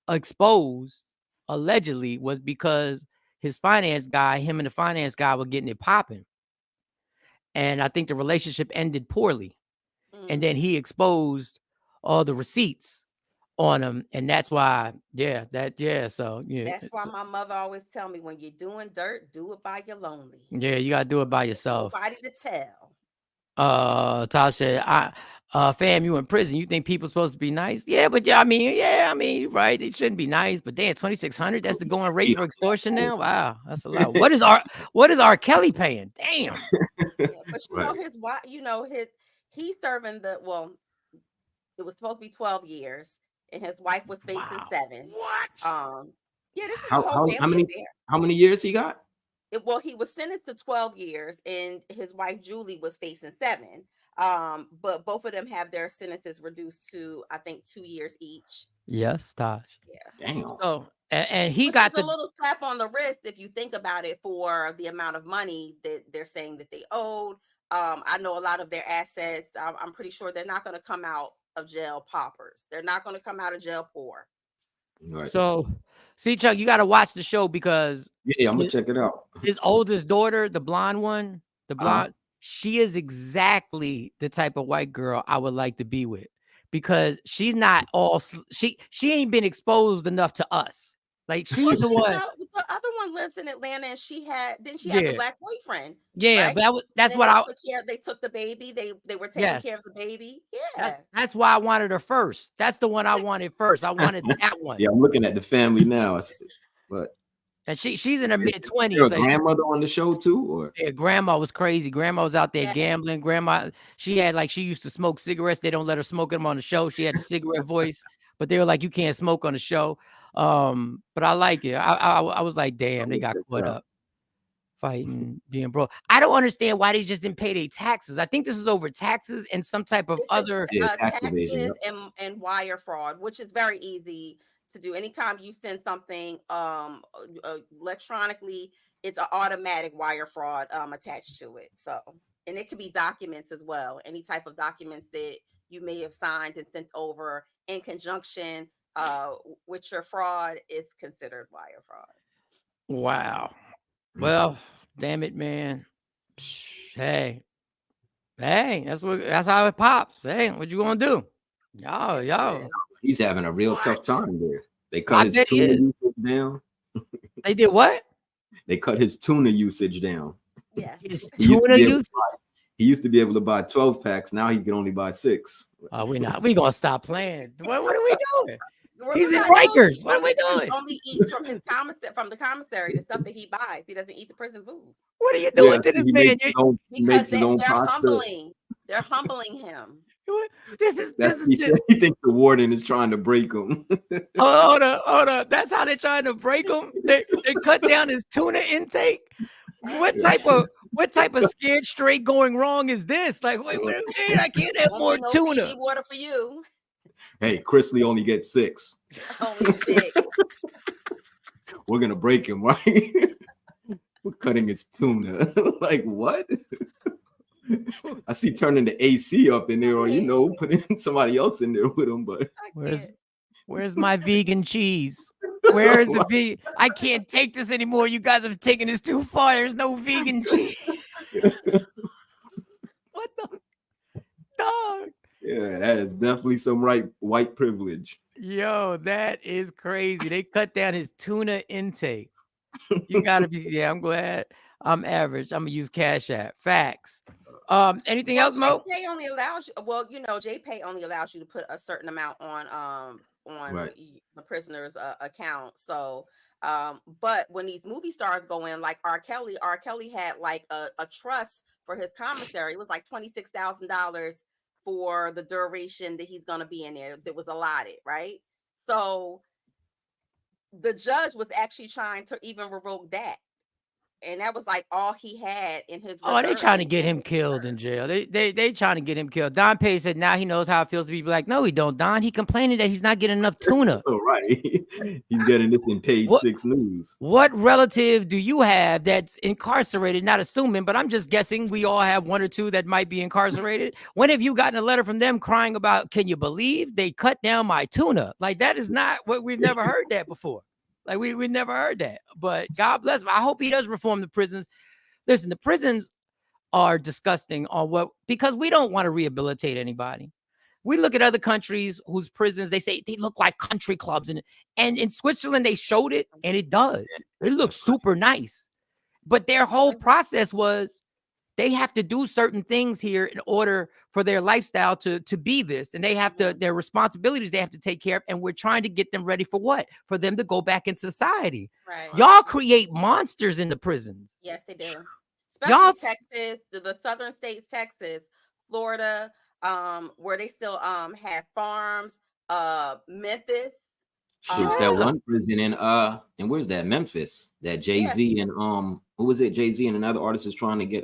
exposed allegedly was because him and the finance guy were getting it popping. And I think the relationship ended poorly. And then he exposed all the receipts on him, and that's why, so yeah. That's why my mother always tell me, when you're doing dirt, do it by your lonely. Yeah, you gotta do it by yourself. Nobody to tell. Tosh said, fam, you in prison. You think people supposed to be nice? Yeah, but I mean, right? They shouldn't be nice. But damn, 2,600. That's the going rate for extortion now. Wow, that's a lot. What is R. Kelly paying? Damn. Yeah, but his wife, he's serving it was supposed to be 12 years, and his wife was facing 7. What? Yeah, this is the whole family affair. How many years he got? He was sentenced to 12 years, and his wife Julie was facing 7. But both of them have their sentences reduced to, I think, 2 years each. Yes, Tosh. Yeah. Damn. So and he Which got is a little slap on the wrist if you think about it, for the amount of money that they're saying that they owed. I know a lot of their assets. I'm pretty sure they're not going to come out of jail paupers. They're not going to come out of jail poor. Right. So, see, Chuck, you got to watch the show because I'm gonna check it out. His oldest daughter, the blonde one, she is exactly the type of white girl I would like to be with, because she's not all she ain't been exposed enough to us. Like, she's the one. The other one lives in Atlanta, and she had the black boyfriend. Yeah, right? but that's what they took the baby. They were taking care of the baby. Yeah, that's why I wanted her first. That's the one I wanted first. I wanted that one. Yeah, I'm looking at the family now, but. And she's in her mid-20s. Your grandmother on the show too, or? Yeah, grandma was crazy. Grandma was out there gambling. Grandma, she used to smoke cigarettes. They don't let her smoke them on the show. She had a cigarette voice, but they were like, you can't smoke on the show. But I like it. I was like, damn, they got caught up fighting, being broke. I don't understand why they just didn't pay their taxes. I think this is over taxes and some type of other taxes and wire fraud, which is very easy to do. Anytime you send something electronically, it's an automatic wire fraud attached to it. So, and it could be documents as well. Any type of documents that you may have signed and sent over in conjunction with your fraud is considered wire fraud. Wow. Well, damn it, man. Hey, that's how it pops. Hey, what you gonna do? Y'all. He's having a real tough time there. They cut his tuna usage down. They did what? They cut his tuna usage down. Yes. He used to be able to buy 12 packs. Now he can only buy 6. We gonna stop playing. What are we doing? He's in Rikers. What are we doing? He only eats from the commissary, the stuff that he buys. He doesn't eat the prison food. What are you doing to this man? Because they're humbling him. He thinks the warden is trying to break him. Hold up. That's how they're trying to break him. They cut down his tuna intake. What type of scared straight going wrong is this? Like, wait, I can't have more tuna. Fiji water for you. Hey, Chris Lee only gets 6. Only 6. We're gonna break him, right? We're cutting his tuna. Like, what? I see turning the AC up in there, or putting somebody else in there with him. But where's my vegan cheese? Where is the vegan? I can't take this anymore. You guys have taken this too far. There's no vegan cheese. What the dog? Yeah, that is definitely some white privilege. Yo, that is crazy. They cut down his tuna intake. You gotta be. Yeah, I'm glad I'm average. I'm gonna use Cash App. Facts. Anything else, Mo? JPay only allows you. Well, JPay only allows you to put a certain amount on the prisoner's account. So, but when these movie stars go in, like R. Kelly had like a trust for his commissary. It was like $26,000 for the duration that he's gonna be in there. That was allotted, right? So the judge was actually trying to even revoke that. and that was like all he had in his Oh, they reserve. trying to get him killed in jail. They trying to get him killed. Don Pay said now he knows how it feels to be black. No, he don't, Don. He complaining that he's not getting enough tuna. Oh, right. He's getting this in page What- 6 news. What relative do you have that's incarcerated? Not assuming, but I'm just guessing we all have one or two that might be incarcerated. When have you gotten a letter from them crying about, can you believe they cut down my tuna? Like, that is not what we've never heard that before. Like, we never heard that. But God bless him. I hope he does reform the prisons. Listen, the prisons are disgusting because we don't want to rehabilitate anybody. We look at other countries whose prisons, they say they look like country clubs. And in Switzerland, they showed it, and it does. It looks super nice. But their whole process was they have to do certain things here in order for their lifestyle to be this. And they have to, their responsibilities they have to take care of. And we're trying to get them ready for what? For them to go back in society. Right. Y'all create monsters in the prisons. Yes, they do. Especially Texas, the southern states, Texas, Florida, where they still have farms, Memphis. Shoots that one prison in where's that? Memphis. That Jay-Z and who was it? Jay-Z and another artist is trying to get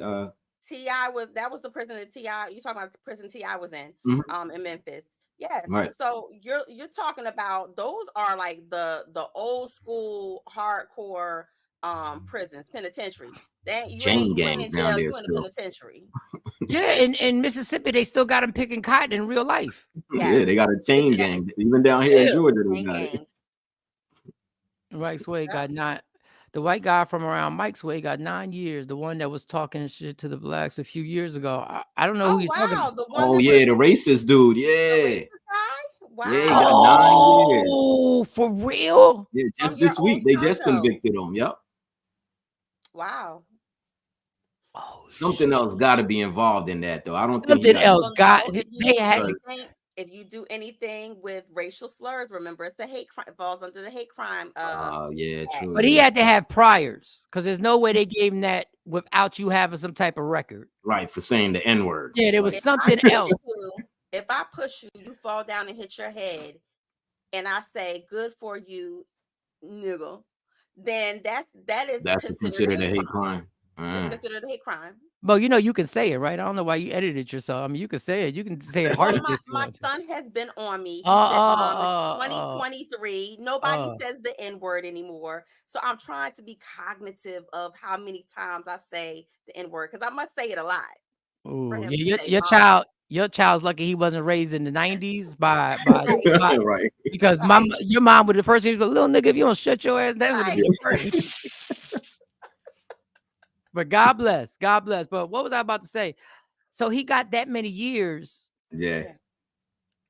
T.I. was the prison that T.I. You talking about the prison T.I. was in in Memphis. Yes. Right. So you're talking about those are like the old school hardcore prisons, penitentiaries. That you ain't in jail, you in the penitentiary. Yeah, in Mississippi, they still got them picking cotton in real life. Yes. Yeah, they got a chain gang. Even down here in Georgia, they got it. Mike's Way got 9. The white guy from around Mike's Way got 9 years. The one that was talking shit to the blacks a few years ago. I don't know who he's talking about. Oh yeah, the racist dude. Yeah. The racist guy? Wow. Yeah, he got 9 years. Oh, for real? Yeah, just this week they just convicted him. Yep. Wow. Oh, something else got to be involved in that, though. I don't something think else got. They had. If you do anything with racial slurs, remember it's the hate crime. It falls under the hate crime. Yeah, true. But he had to have priors because there's no way they gave him that without you having some type of record. Right, for saying the N-word. Yeah, there was something else. If I push you, you fall down and hit your head, and I say "good for you, nigga," then that's considered a hate crime. It's considered a hate crime. Well, you know, you can say it, right? I don't know why you edited yourself. I mean, you can say it. You can say it harshly. My son has been on me. He said, 2023. Nobody says the N-word anymore. So I'm trying to be cognitive of how many times I say the N-word because I must say it a lot. Ooh, your child's lucky he wasn't raised in the 90s by right. Because your mom would the first thing, little nigga, if you don't shut your ass, that's gonna be the first. But God bless. But what was I about to say? So he got that many years. Yeah,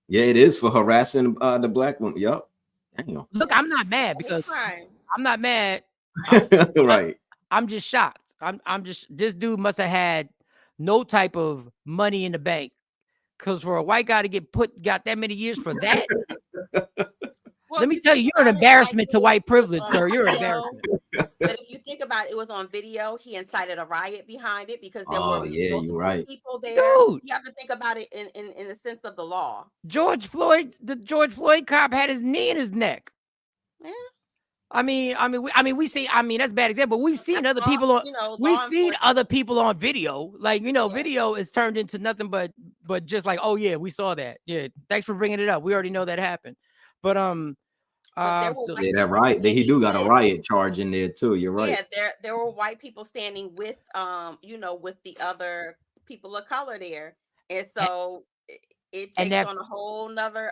it is for harassing the black woman. Yup. Damn. Look, I'm not mad because I'm not mad. Right. I'm just shocked. I'm just this dude must have had no type of money in the bank. Because for a white guy to got that many years for that. Well, let me tell you, you're an embarrassment to white privilege, sir. You're an embarrassment. But if you think about it, it was on video. He incited a riot behind it because there were you're right. people there. Dude. You have to think about it in the sense of the law. The George Floyd cop had his knee in his neck. Yeah. I mean, we see. I mean, that's a bad example. We've seen other people on. We've seen other people on video. Like video is turned into nothing but just like, oh yeah, we saw that. Yeah, thanks for bringing it up. We already know that happened. But that right. He do got a riot charge in there too. You're right. Yeah, there were white people standing with with the other people of color there, and so it takes on a whole nother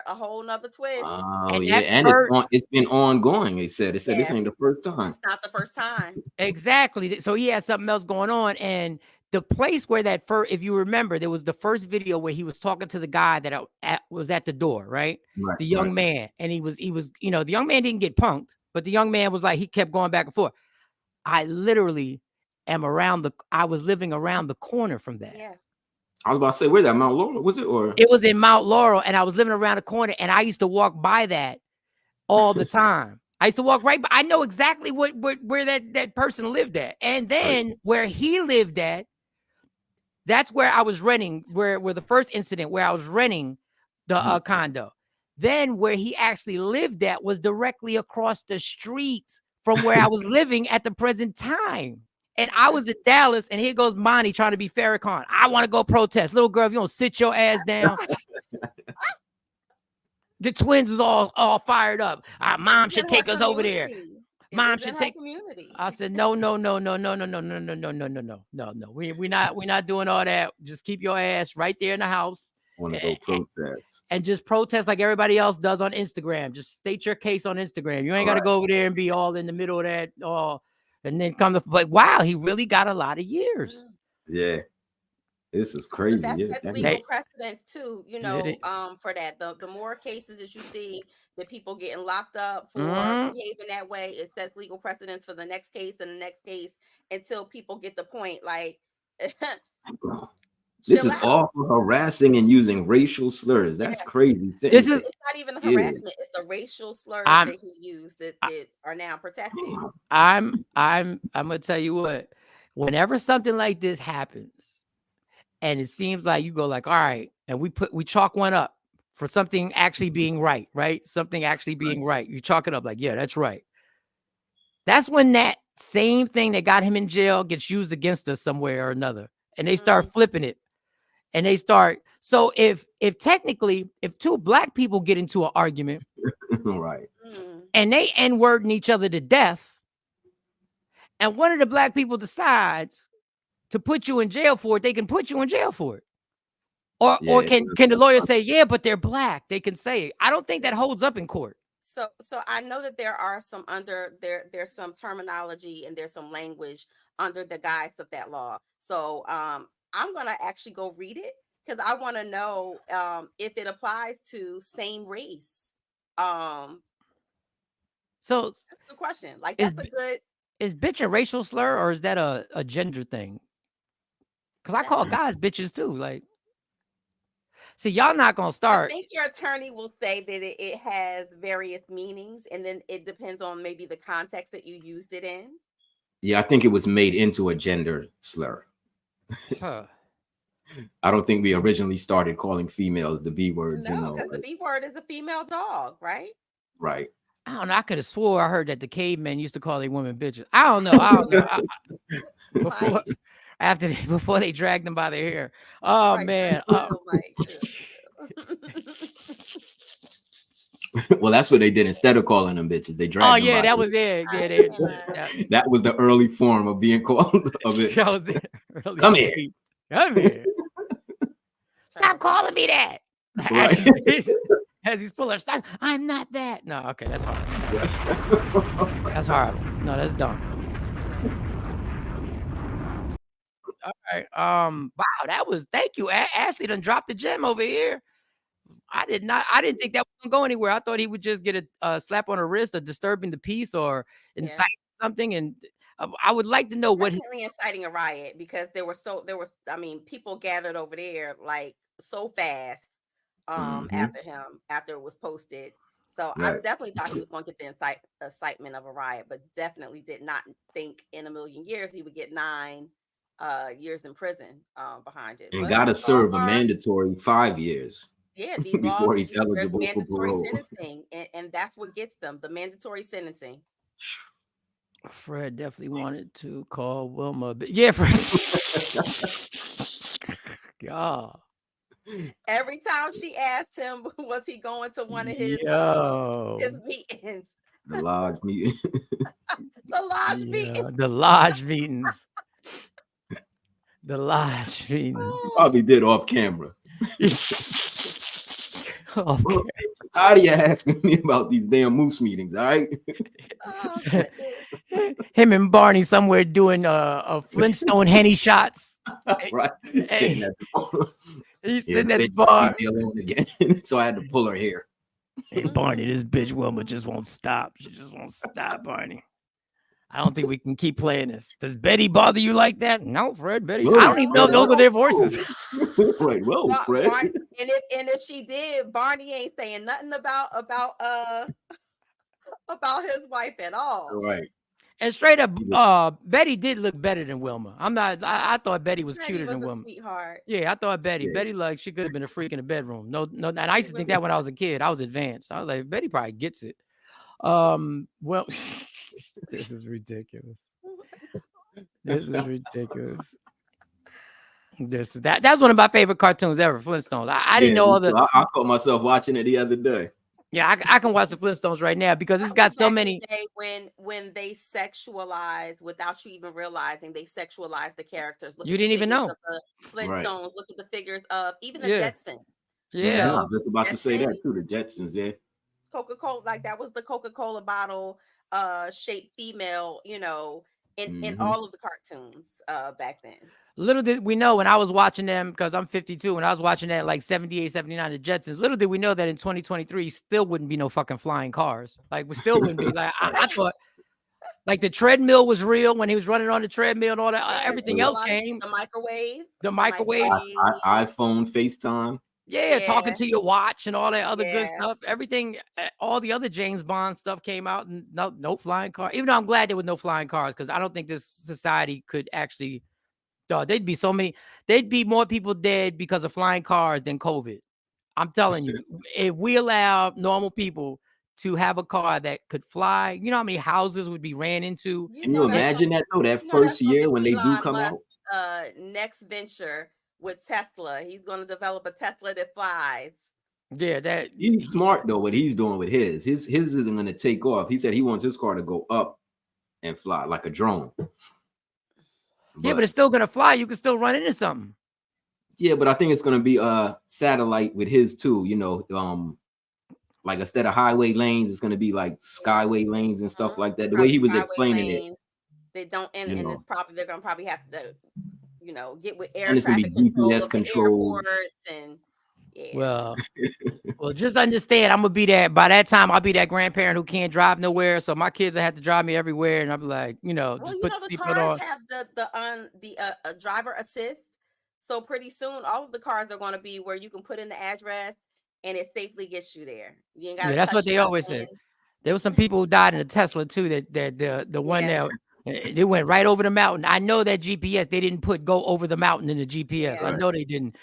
twist. Oh yeah, and it's been ongoing. They said this ain't the first time. It's not the first time. Exactly. So he had something else going on, and the place where that first, if you remember, there was the first video where he was talking to the guy that was at the door, right? The young man, and he was, the young man didn't get punked, but the young man was like, he kept going back and forth. I literally I was living around the corner from that. Yeah. I was about to say, where that Mount Laurel was it, or it was in Mount Laurel, and I was living around the corner, and I used to walk by that all the time. I used to walk right by. I know exactly where that person lived at, and then where he lived at. That's where I was renting, where the first incident where I was renting the condo. Then where he actually lived at was directly across the street from where I was living at the present time. And I was in Dallas, and here goes Monty trying to be Farrakhan. I want to go protest. Little girl, if you don't sit your ass down. The twins is all fired up. Our mom should take us over there. Mom should take community. I said, no. We're not doing all that. Just keep your ass right there in the house. Want to go protest. And just protest like everybody else does on Instagram. Just state your case on Instagram. You ain't got to go over there and be all in the middle of that. And then come to, but wow, he really got a lot of years. Yeah. This is crazy. That's legal precedence too, for that. The more cases that you see that people getting locked up for behaving that way, it sets legal precedence for the next case and the next case until people get the point. Like, this is all for harassing and using racial slurs. That's crazy. It's not even the harassment; it's the racial slurs that he used that are now protected. I'm gonna tell you what. Whenever something like this happens, and it seems like you go like, all right, and we chalk one up for something actually being right? Something actually being right. You chalk it up like, yeah, that's right. That's when that same thing that got him in jail gets used against us somewhere or another, and they start flipping it. And they start. So if technically, if two black people get into an argument, right, and they N-wording each other to death, and one of the black people decides to put you in jail for it, they can put you in jail for it. Or can the lawyer say, yeah, but they're black? They can say it. I don't think that holds up in court. So I know that there are there's some terminology and there's some language under the guise of that law. So I'm going to actually go read it because I want to know if it applies to same race. So that's a good question. Like, that's is bitch a racial slur or is that a gender thing? Because I call guys bitches too. Like, see, y'all not going to start. I think your attorney will say that it has various meanings, and then it depends on maybe the context that you used it in. Yeah, I think it was made into a gender slur. I don't think we originally started calling females the B words. No, because the B word is a female dog, right? Right. I don't know. I could have swore I heard that the cavemen used to call their women bitches. I don't know. Before they dragged them by their hair. Oh, right, man. Well, that's what they did instead of calling them bitches. They dragged them. Oh, yeah, that was it. Yeah, that was the early form of being called of it. Come here. Come here. Stop calling me that. Right. As he's pulling, stop. I'm not that. No, okay, that's horrible. That's horrible. No, that's dumb. All right. Wow, thank you. Ashley done dropped the gem over here. I didn't think that was gonna go anywhere. I thought he would just get a slap on the wrist or disturbing the peace or inciting something. And I would like to know what inciting a riot, because there was people gathered over there like so fast after it was posted. So I definitely thought he was going to get the incitement of a riot, but definitely did not think in a million years he would get 9 years in prison behind it. And got to serve a mandatory 5 years. Yeah, these before laws, he's eligible mandatory for parole. sentencing, and that's what gets them, the mandatory sentencing. Fred definitely wanted to call Wilma. Yeah, Fred. God. Every time she asked him, was he going to one of his meetings? The lodge meeting. The lodge meeting. The lodge meetings. The lodge meetings. Probably did off camera. Okay. How do you asking me about these damn moose meetings? All right. Him and Barney somewhere doing a Flintstone Henny shots. Right. Sitting at the bar. He's sitting at the bar. Again. So I had to pull her hair. Hey, Barney, this bitch Wilma just won't stop. She just won't stop, Barney. I don't think we can keep playing this. Does Betty bother you like that? No, Fred. Betty. Whoa, I don't even know if those are their voices. Right. Well, Fred. Barney, and if she did, Barney ain't saying nothing about his wife at all. Right. And straight up, Betty did look better than Wilma. I thought Betty was cuter than Wilma. Sweetheart. Yeah, I thought Betty. Yeah. Betty, like, she could have been a freak in the bedroom. No. And I used to think that when I was a kid. I was advanced. I was like, Betty probably gets it. Well, this is ridiculous. This is ridiculous. That's one of my favorite cartoons ever, Flintstones. I didn't know all the. I caught myself watching it the other day. Yeah, I can watch the Flintstones right now because it's got so many. Day when they sexualize without you even realizing they sexualize the characters. You didn't even know. The Flintstones. Look at the figures of even the Yeah. Jetsons. Yeah, I was just about to say that too. The Jetsons, yeah. Coca-Cola, like that was the Coca-Cola bottle shaped female, you know, in all of the cartoons back then. Little did we know when I was watching them, because I'm 52, when I was watching that like 78, 79, the Jetsons, little did we know that in 2023 still wouldn't be no fucking flying cars. Like we still wouldn't be like I thought like the treadmill was real when he was running on the treadmill and all that. Everything else came. The microwave. iPhone, FaceTime. Yeah, talking to your watch and all that other good stuff. Everything, all the other James Bond stuff came out, and no flying car. Even though I'm glad there was no flying cars, because I don't think this society could actually. There'd be more people dead because of flying cars than COVID. I'm telling you, if we allow normal people to have a car that could fly, you know how many houses would be ran into? Can you imagine that though? That first year when they do come out? Next venture with Tesla. He's going to develop a Tesla that flies. Yeah, he's smart though. What he's doing with his isn't going to take off. He said he wants his car to go up and fly like a drone. But it's still gonna fly. You can still run into something. Yeah, but I think it's gonna be a satellite with his too. You know, like instead of highway lanes, it's gonna be like skyway lanes and stuff like that. The way he was explaining it, they don't, and it's probably they're gonna probably have to, you know, get with air and it's gonna be GPS control. And well, just understand, I'm gonna be that. By that time, I'll be that grandparent who can't drive nowhere, so my kids will have to drive me everywhere, and I'll be like, you know, just put the cars on. Have the driver assist, so pretty soon all of the cars are going to be where you can put in the address and it safely gets you there. You ain't got. That's what they always said. There was some people who died in a Tesla too. That the one that. They went right over the mountain. I know that GPS, they didn't put go over the mountain in the GPS. I know they didn't.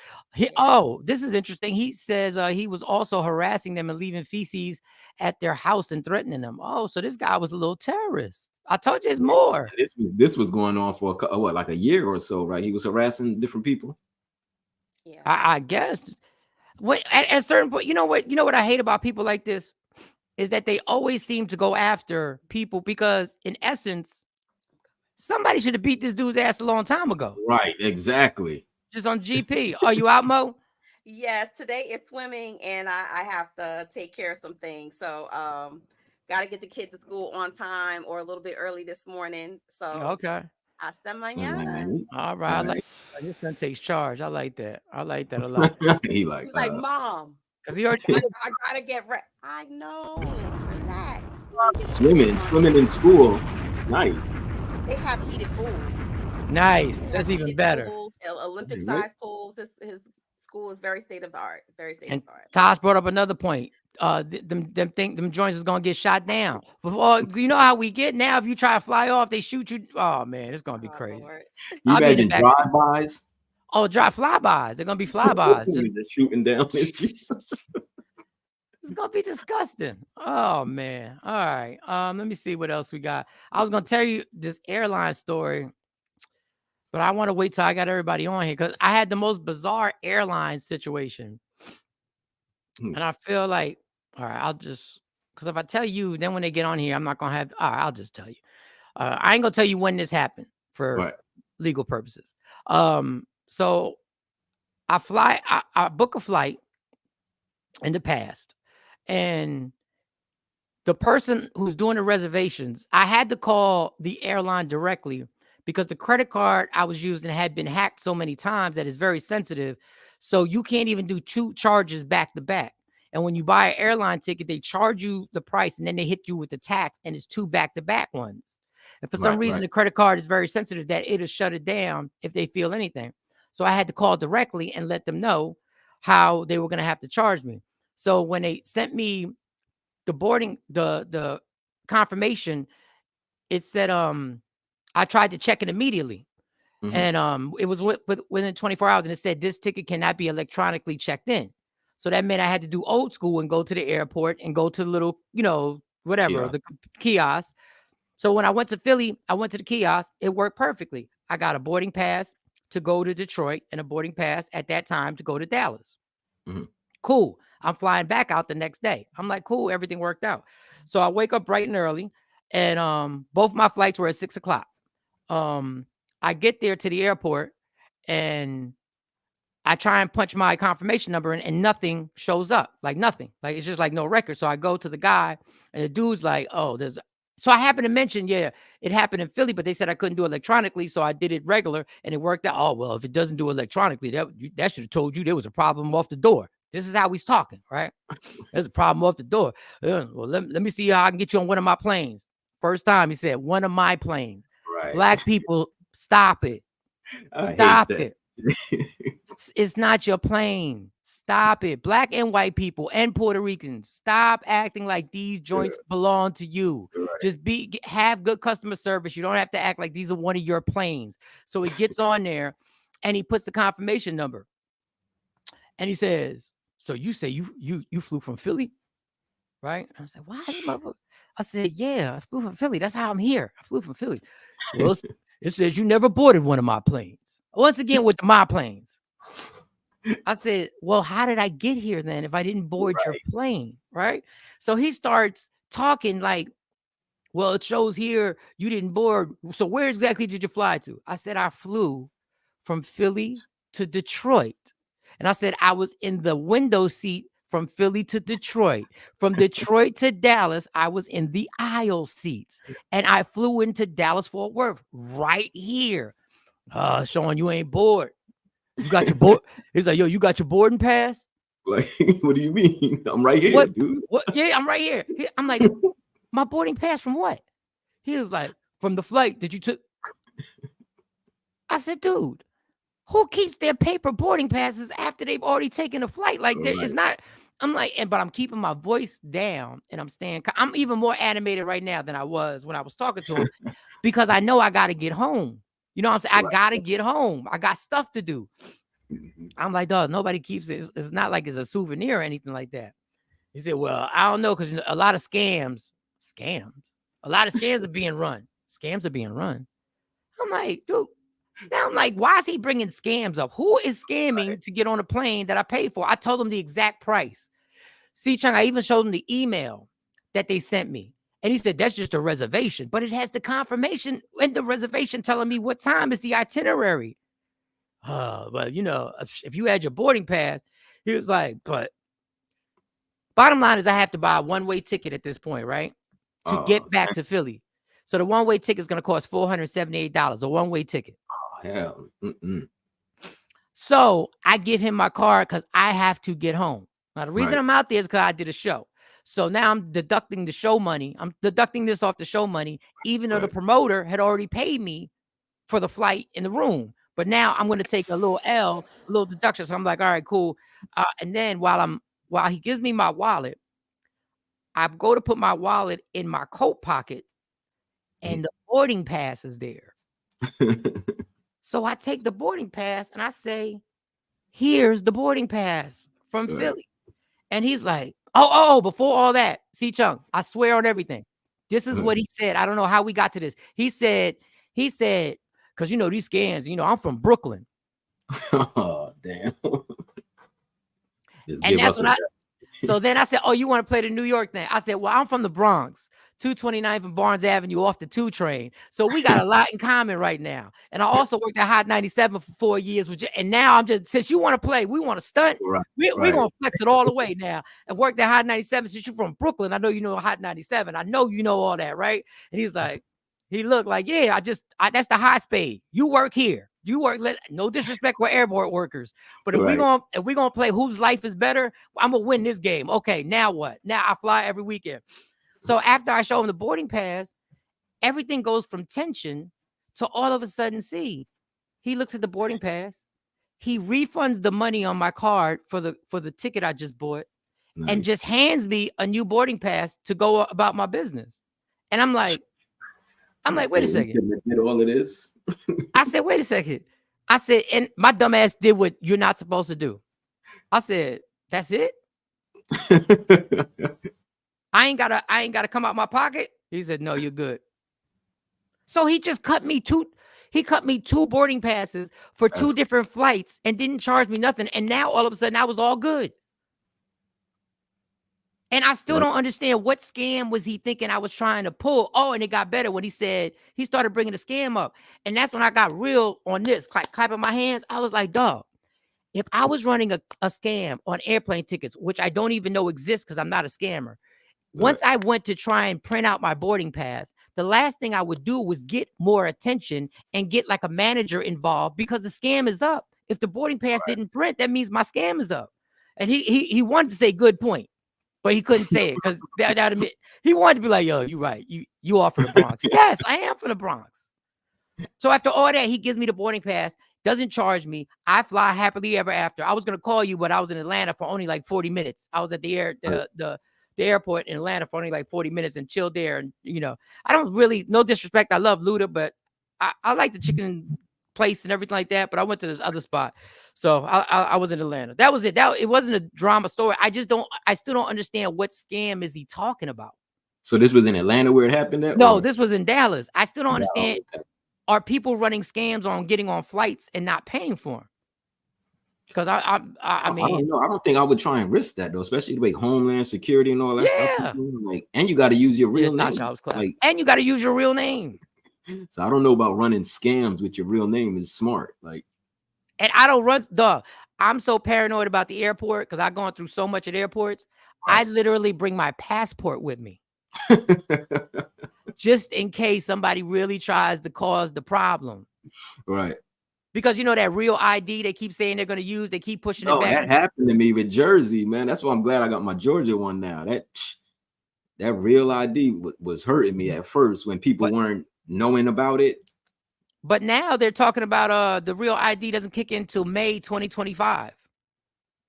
Oh, this is interesting. He says he was also harassing them and leaving feces at their house and threatening them. Oh, so this guy was a little terrorist. I told you it's more. This was going on for like a year or so, right? He was harassing different people. Yeah, I guess. What at a certain point, you know what I hate about people like this is that they always seem to go after people because in essence, somebody should have beat this dude's ass a long time ago. Right, exactly. Just on GP. Are you out, Mo? Yes, today is swimming, and I have to take care of some things. So, got to get the kids to school on time or a little bit early this morning. So, okay. Hasta mañana. All right. I like your son takes charge. I like that. I like that a lot. He's like, Mom, because he already. I gotta get ready. I know. Relax. Swimming in school. Nice. They have heated pools. Nice. That's even better. Pools, Olympic-sized pools. His school is very state of the art. Very state of the art. Tosh brought up another point. Them joints is gonna get shot down. Before, you know how we get now. If you try to fly off, they shoot you. Oh man, it's gonna be crazy. Lord. You imagine drive-bys? Oh, flybys. They're gonna be flybys. Just shooting down. It's gonna be disgusting. Oh man. All right. Let me see what else we got. I was gonna tell you this airline story, but I want to wait till I got everybody on here because I had the most bizarre airline situation. And I feel like, all right, because if I tell you, then when they get on here, I'm not gonna have. All right, I'll just tell you. I ain't gonna tell you when this happened for legal purposes. So I book a flight in the past. And the person who's doing the reservations, I had to call the airline directly because the credit card I was using had been hacked so many times that it's very sensitive. So you can't even do 2 charges back to back. And when you buy an airline ticket, they charge you the price and then they hit you with the tax and it's 2 back-to-back ones. And for some reason, the credit card is very sensitive that it'll shut it down if they feel anything. So I had to call directly and let them know how they were going to have to charge me. So when they sent me the boarding, the confirmation, it said, I tried to check it immediately. And it was within 24 hours. And it said, this ticket cannot be electronically checked in. So that meant I had to do old school and go to the airport and go to the little, whatever, the kiosk. So when I went to Philly, I went to the kiosk. It worked perfectly. I got a boarding pass to go to Detroit and a boarding pass at that time to go to Dallas. Mhm. Cool. I'm flying back out the next day. I'm like, cool, everything worked out. So I wake up bright and early, and both my flights were at 6 o'clock. I get there to the airport, and I try and punch my confirmation number in, and nothing shows up. Like nothing. Like it's just like no record. So I go to the guy, and the dude's like, oh, there's. So I happened to mention, yeah, it happened in Philly, but they said I couldn't do it electronically, so I did it regular, and it worked out. Oh well, if it doesn't do electronically, that should have told you there was a problem off the door. This is how he's talking, right? There's a problem off the door. Well, let me see how I can get you on one of my planes. First time he said, one of my planes. Right. Black people, stop it. I Stop hate it. that. It's not your plane. Stop it. Black and white people and Puerto Ricans, stop acting like these joints belong to you. Right. Just have good customer service. You don't have to act like these are one of your planes. So he gets on there and he puts the confirmation number. And he says, so you say you flew from Philly? Right? I said, why? I said, yeah, I flew from Philly. That's how I'm here. I flew from Philly. Well, it says you never boarded one of my planes. Once again, with my planes. I said, well, how did I get here then if I didn't board your plane? Right? So he starts talking like, well, it shows here you didn't board. So where exactly did you fly to? I said, I flew from Philly to Detroit. And I said, I was in the window seat from Philly to Detroit. From Detroit to Dallas, I was in the aisle seats. And I flew into Dallas-Fort Worth right here. Shawn, you ain't bored. You got your board. He's like, yo, you got your boarding pass? Like, what do you mean? I'm right here, dude. What? Yeah, I'm right here. I'm like, my boarding pass from what? He was like, from the flight that you took. I said, dude, who keeps their paper boarding passes after they've already taken a flight? Like, it's not. I'm like, but I'm keeping my voice down and I'm staying. I'm even more animated right now than I was when I was talking to him because I know I got to get home. You know what I'm saying? I got to get home. I got stuff to do. I'm like, dog, nobody keeps it. It's not like it's a souvenir or anything like that. He said, well, I don't know, because a lot of scams, a lot of scams are being run. Scams are being run. I'm like, dude. Now I'm like, why is he bringing scams up? Who is scamming to get on a plane that I paid for? I told him the exact price. See, Chung, I even showed him the email that they sent me. And he said, that's just a reservation. But it has the confirmation and the reservation telling me what time is the itinerary. Well, you know, if you had your boarding pass, he was like, but bottom line is I have to buy a one-way ticket at this point, right? To get back to Philly. So the one-way ticket is going to cost $478, a one-way ticket. Oh, hell. So I give him my card because I have to get home. Now, the reason I'm out there is because I did a show. So now I'm deducting the show money. I'm deducting this off the show money, even though the promoter had already paid me for the flight in the room. But now I'm going to take a little deduction. So I'm like, all right, cool. And then while he gives me my wallet, I go to put my wallet in my coat pocket and the boarding pass is there. So I take the boarding pass and I say, here's the boarding pass from Philly. And he's like, oh, before all that, see, Chung, I swear on everything. This is what he said. I don't know how we got to this. He said, because, you know, these scams, you know, I'm from Brooklyn. Oh, damn. And that's what so then I said, oh, you want to play the New York thing? I said, well, I'm from the Bronx, 229th and Barnes Avenue off the 2 train. So we got a lot in common right now. And I also worked at Hot 97 for 4 years. And now I'm just, since you want to play, we want to stunt. We're going to flex it all the way now. And worked at Hot 97 since you're from Brooklyn. I know you know Hot 97. I know you know all that, right? And he's like, he looked like, yeah, that's the high spade. You work here. You work. No disrespect for airport workers, but if we're gonna play whose life is better, I'm gonna win this game. Okay, now what? Now I fly every weekend. So after I show him the boarding pass, everything goes from tension to all of a sudden. See, he looks at the boarding pass. He refunds the money on my card for the ticket I just bought, and just hands me a new boarding pass to go about my business. And I'm like, wait a second. Did all of this? I said, wait a second. I said, and my dumb ass did what you're not supposed to do. I said, that's it? I ain't gotta come out my pocket. He said, no, you're good. So he just cut me two. He cut me 2 boarding passes for 2 different flights and didn't charge me nothing. And now all of a sudden I was all good. And I still don't understand what scam was he thinking I was trying to pull. Oh, and it got better when he said he started bringing the scam up. And that's when I got real on this, clapping my hands. I was like, dog, if I was running a scam on airplane tickets, which I don't even know exists because I'm not a scammer. Once I went to try and print out my boarding pass, the last thing I would do was get more attention and get like a manager involved because the scam is up. If the boarding pass didn't print, that means my scam is up. And he wanted to say good point, but he couldn't say it because he wanted to be like, yo, you right. You are for the Bronx. Yes, I am for the Bronx. So after all that, he gives me the boarding pass, doesn't charge me. I fly happily ever after. I was going to call you, but I was in Atlanta for only like 40 minutes. I was at the airport in Atlanta for only like 40 minutes and chilled there. And, you know, I don't really, no disrespect. I love Luda, but I like the chicken place and everything like that. But I went to this other spot. So I was in Atlanta. That was it. It wasn't a drama story. I still don't understand what scam is he talking about. So this was in Atlanta where it happened at? No, this was in Dallas. I still don't understand. Okay. Are people running scams on getting on flights and not paying for them? Because I mean, I don't know. I don't think I would try and risk that though, especially the way Homeland Security and all that stuff. Like, and you got to use your real name. Like, and you got to use your real name. So I don't know about running scams with your real name is smart. Like, and I don't run. I'm so paranoid about the airport because I've gone through so much at airports. I literally bring my passport with me. Just in case somebody really tries to cause the problem. Right. Because you know that real ID they keep saying they're going to use, they keep pushing it back. That happened to me with Jersey, man. That's why I'm glad I got my Georgia one now. That real ID was hurting me at first when people weren't knowing about it. But now they're talking about the real ID doesn't kick in till May 2025.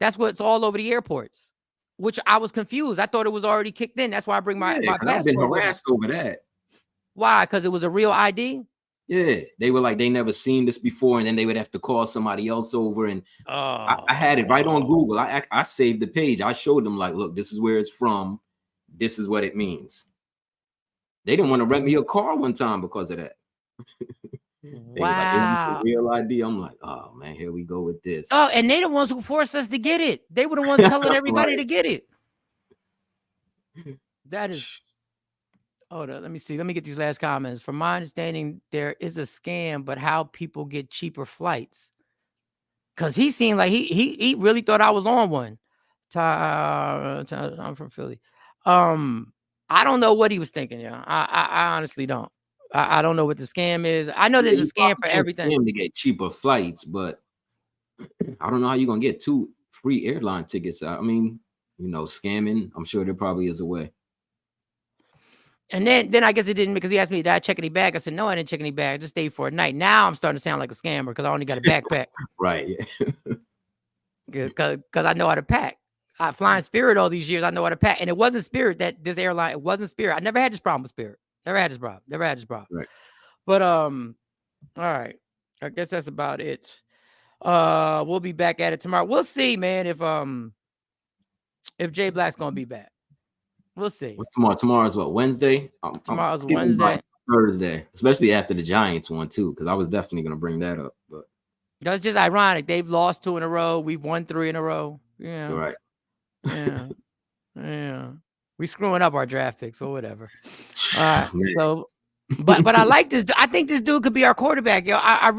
That's what's all over the airports. Which I was confused. I thought it was already kicked in. That's why I bring my passport. I've been harassed over that. Why? Because it was a real ID? Yeah. They were like, they never seen this before, and then they would have to call somebody else over. And I had it right on Google. I saved the page. I showed them like, look, this is where it's from. This is what it means. They didn't want to rent me a car one time because of that. Wow. Like, real ID. I'm like, oh man, here we go with this. Oh, and they the ones who forced us to get it. They were the ones telling everybody to get it. That is. Hold on, let me see. Let me get these last comments. From my understanding, there is a scam, but how people get cheaper flights? Because he seemed like he really thought I was on one. I'm from Philly. I don't know what he was thinking. Yeah, I honestly don't. I don't know what the scam is. I know there's a scam for everything. To get cheaper flights, but I don't know how you're gonna get 2 free airline tickets. I mean, you know, scamming. I'm sure there probably is a way. And then I guess it didn't, because he asked me, did I check any bag? I said, no, I didn't check any bag. I just stayed for a night. Now I'm starting to sound like a scammer because I only got a backpack. Right. Yeah. Because I know how to pack. I flying Spirit all these years. I know how to pack. And it wasn't Spirit that this airline, it wasn't Spirit. I never had this problem with Spirit. Never had this problem. Right. But all right. I guess that's about it. We'll be back at it tomorrow. We'll see, man, if Jay Black's gonna be back. We'll see. What's tomorrow? Tomorrow's what? Wednesday? Tomorrow's Wednesday. Thursday, especially after the Giants one too, because I was definitely gonna bring that up. But that's just ironic. They've lost 2 in a row. We've won 3 in a row. Yeah. You're right. Yeah. Yeah. We screwing up our draft picks, but whatever. All right. So, but I like this. I think this dude could be our quarterback. Yo, I'm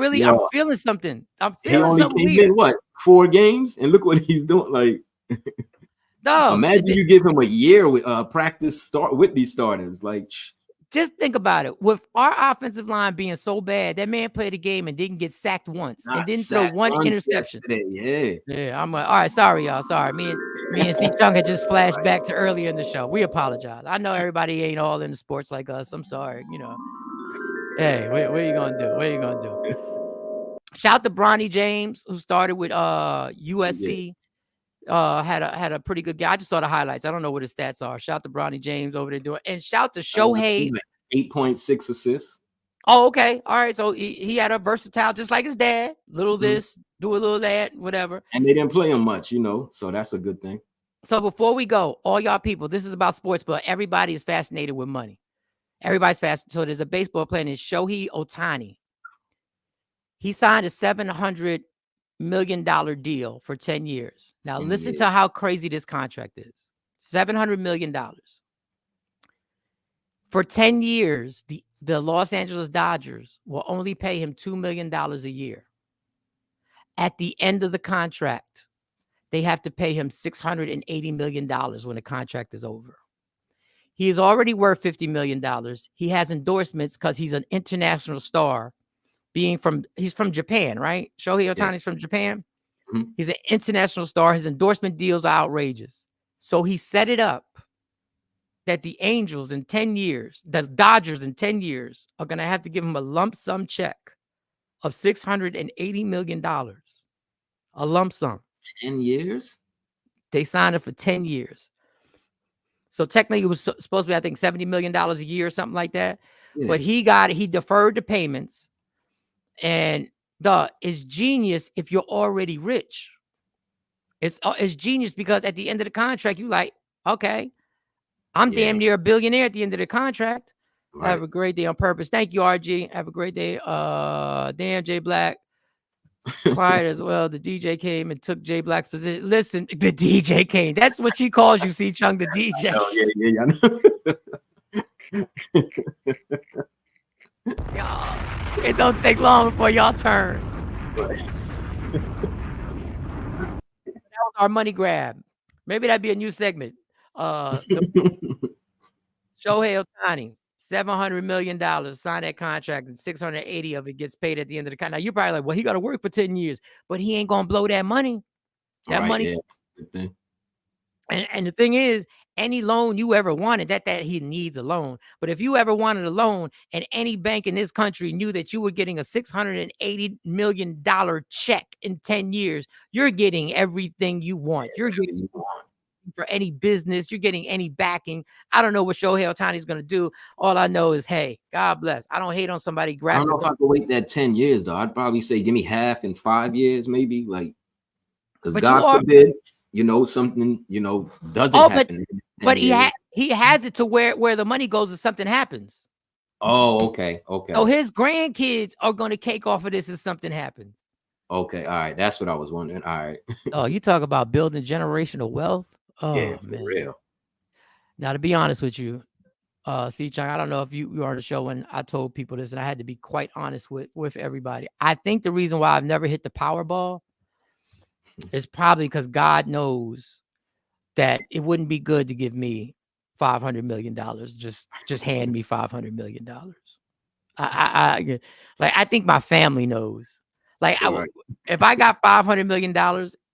feeling something. I'm feeling something weird. What, 4 games? And look what he's doing. Like, no, imagine you give him a year with practice start with these starters. Like, just think about it. With our offensive line being so bad, that man played a game and didn't get sacked once, and didn't throw one interception. Yeah. I'm like, all right, sorry, y'all. Sorry. Me and C Chung had just flashed back to earlier in the show. We apologize. I know everybody ain't all into sports like us. I'm sorry. You know. Hey, what are you gonna do? What are you gonna do? Shout to Bronny James, who started with USC. Had a pretty good guy. I just saw the highlights. I don't know what his stats are. Shout to Bronny James over there doing, and shout to Shohei. 8.6 assists. Oh, okay. All right. So he had a versatile, just like his dad. Little this, do a little that, whatever. And they didn't play him much, you know. So that's a good thing. So before we go, all y'all people, this is about sports, but everybody is fascinated with money. Everybody's fast. So there's a baseball player named Shohei Ohtani. He signed a $700 million deal for 10 years. Now, listen to how crazy this contract is. $700 million. For 10 years, the Los Angeles Dodgers will only pay him $2 million a year. At the end of the contract, they have to pay him $680 million when the contract is over. He is already worth $50 million. He has endorsements because he's an international star, he's from Japan, right? Shohei Ohtani's from Japan. Mhm. He's an international star. His endorsement deals are outrageous. So he set it up that the Angels in 10 years, the Dodgers in 10 years, are going to have to give him a lump sum check of $680 million. A lump sum. 10 years? They signed it for 10 years. So technically it was supposed to be, I think, $70 million a year or something like that. Yeah. But he deferred the payments. And it's genius if you're already rich. It's genius because at the end of the contract, you like, okay, I'm damn near a billionaire at the end of the contract. Right. Have a great day on purpose. Thank you, RG. Have a great day. Damn, Jay Black. Quiet as well. The DJ came and took Jay Black's position. Listen, the DJ came. That's what she calls you, C Chung, the DJ. Oh, yeah. Y'all, it don't take long before y'all turn. Right. That was our money grab. Maybe that'd be a new segment. Shohei Ohtani, $700 million, sign that contract, and 680 of it gets paid at the end of the contract. Now you're probably like, well, he got to work for 10 years, but he ain't gonna blow that money. That money. Yeah. And the thing is, any loan you ever wanted, that he needs a loan. But if you ever wanted a loan and any bank in this country knew that you were getting a $680 million check in 10 years, you're getting everything you want. You're getting for any business, you're getting any backing. I don't know what Shohei Ohtani is going to do. All I know is, hey, God bless. I don't hate on somebody grabbing. I don't know if I could wait that 10 years, though. I'd probably say give me half in 5 years, maybe. Like, because God forbid, something, doesn't happen. But he has it to where the money goes if something happens. Oh, okay. So his grandkids are going to cake off of this if something happens. Okay, all right. That's what I was wondering. All right. Oh, you talk about building generational wealth. Oh, yeah, for man. real. Now, to be honest with you, C. Chung, I don't know if you were on the show when I told people this, and I had to be quite honest with everybody. I think the reason why I've never hit the Powerball is probably because God knows that it wouldn't be good to give me $500 million. Just hand me $500 million. I think my family knows. Like, if I got $500 million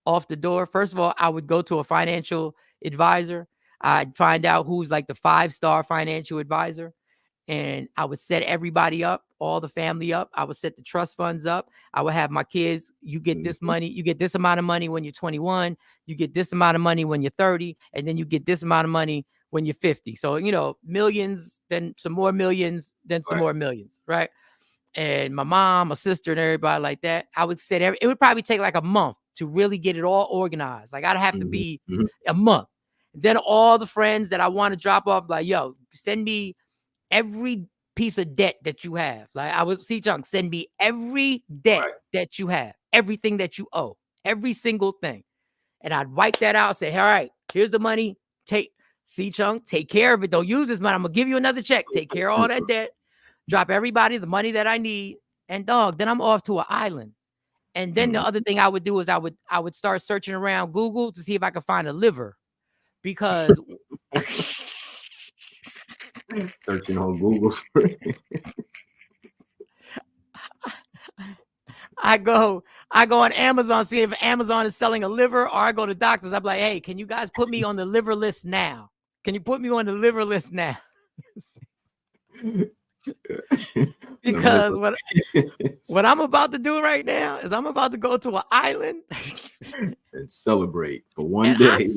off the door, first of all, I would go to a financial advisor. I'd find out who's like the 5-star financial advisor, and I would set everybody up, all the family up. I would set the trust funds up. I would have my kids, you get this money, you get this amount of money when you're 21, you get this amount of money when you're 30, and then you get this amount of money when you're 50. So, millions, then some more millions, then some more millions, right? And my mom, my sister, and everybody like that, I would set it would probably take like a month to really get it all organized. Like, I'd have to be a month. Then all the friends that I want to drop off, like, yo, send me every piece of debt that you have. Like, I would see Chung, send me every debt that you have, everything that you owe, every single thing. And I'd wipe that out, say, all right, here's the money. Take care of it. Don't use this money. I'm gonna give you another check. Take care of all that debt. Drop everybody the money that I need, and then I'm off to an island. And then the other thing I would do is I would start searching around Google to see if I could find a liver, because searching on Google. I go on Amazon, see if Amazon is selling a liver, or I go to doctors. I'm like, hey, can you guys put me on the liver list now? Can you put me on the liver list now? Because what I'm about to do right now is I'm about to go to an island and celebrate for one day.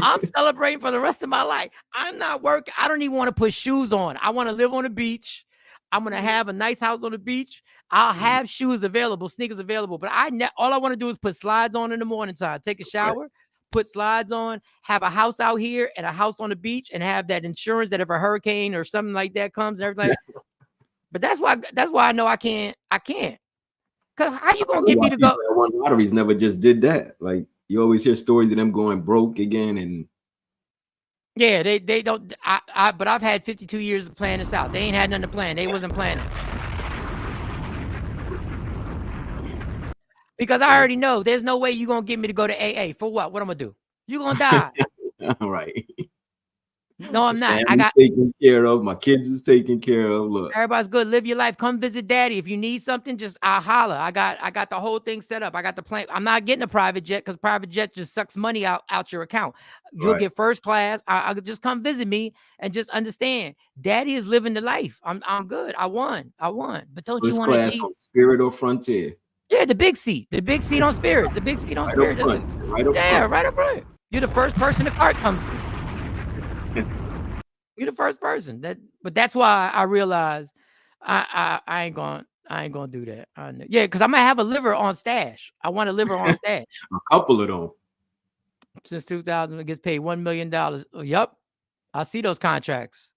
I'm celebrating for the rest of my life. I'm not working. I don't even want to put shoes on. I want to live on the beach. I'm going to have a nice house on the beach. I'll have shoes available, sneakers available, but all I want to do is put slides on in the morning time, take a shower, put slides on, have a house out here and a house on the beach, and have that insurance that if a hurricane or something like that comes and everything. But that's why I know I can't. Because how you gonna get me to go? People that won lotteries never just did that. Like you always hear stories of them going broke again, and yeah, they don't. But I've had 52 years of planning this out. They ain't had nothing to plan. They wasn't planning. Because I already know there's no way you're gonna get me to go to AA. For what? What I'm gonna do? You're gonna die. all right. No, I'm not. I got taken care of. My kids is taken care of. Look, everybody's good. Live your life. Come visit daddy. If you need something, just I'll holler. I got the whole thing set up. I got the plan. I'm not getting a private jet because private jet just sucks money out your account. You'll get first class. I'll just come visit me and just understand. Daddy is living the life. I'm good. I won. But don't first you want to class on Spirit or Frontier? Yeah, the big seat. The big seat on Spirit. The big seat on Spirit. Right up front. You're the first person the cart comes to. You're the first person. But that's why I realized I ain't gonna do that. Yeah, because I'm gonna have a liver on stash. I want a liver on stash. A couple of them. Since 2000, it gets paid $1 million. Yup. I see those contracts.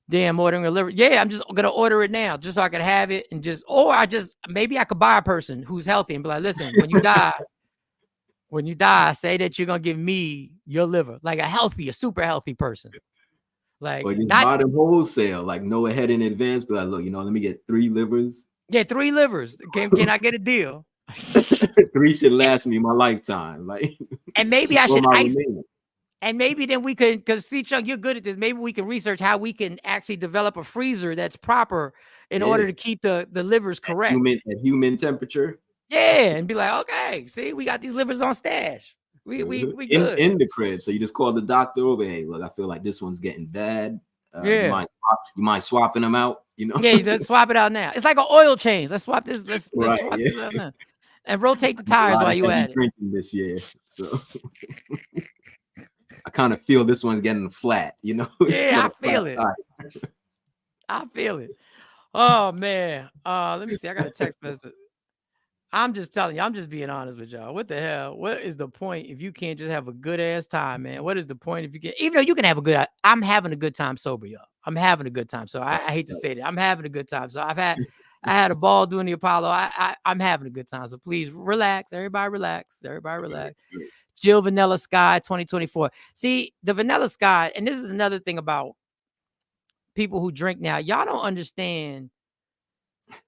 Damn, ordering a liver. Yeah, I'm just gonna order it now, just so I can have it, and maybe I could buy a person who's healthy and be like, listen, when you die, say that you're gonna give me your liver, like a super healthy person. Like, or just buy them wholesale, like know ahead in advance, but like, look, let me get 3 livers. Yeah, 3 livers. Can I get a deal? 3 should last me my lifetime. Like, and maybe I should ice. And maybe then we could, because C-Chunk, you're good at this. Maybe we can research how we can actually develop a freezer that's proper in order to keep the livers correct. At human temperature. Yeah, and be like, okay, see, we got these livers on stash. We good. In the crib. So you just call the doctor over. Hey, look, I feel like this one's getting bad. You mind swapping them out? Yeah, let's swap it out now. It's like an oil change. Let's swap this. Let's swap this out now. And rotate the tires while you at it. Drinking this year, so I kind of feel this one's getting flat. Yeah, I feel it. I feel it. Oh man. Let me see. I got a text message. I'm just telling you, I'm just being honest with y'all. What the hell? What is the point if you can't just have a good ass time, man? What is the point if you can, even though you can have a good, I'm having a good time sober, y'all. I'm having a good time. So I hate to say that. I'm having a good time. So I had a ball doing the Apollo. I'm having a good time. So please relax. Everybody relax. Jill Vanilla Sky 2024. See, the Vanilla Sky, and this is another thing about people who drink now. Y'all don't understand.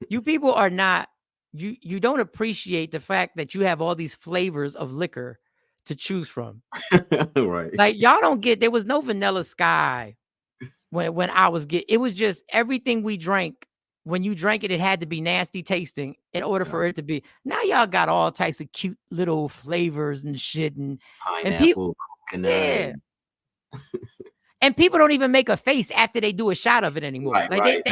You people are not, you don't appreciate the fact that you have all these flavors of liquor to choose from. Right. Like y'all don't get, there was no Vanilla Sky when I was it was just everything we drank. When you drank it, it had to be nasty tasting in order for it to be. Now y'all got all types of cute little flavors and shit, and pineapple, yeah. And people don't even make a face after they do a shot of it anymore. Right, like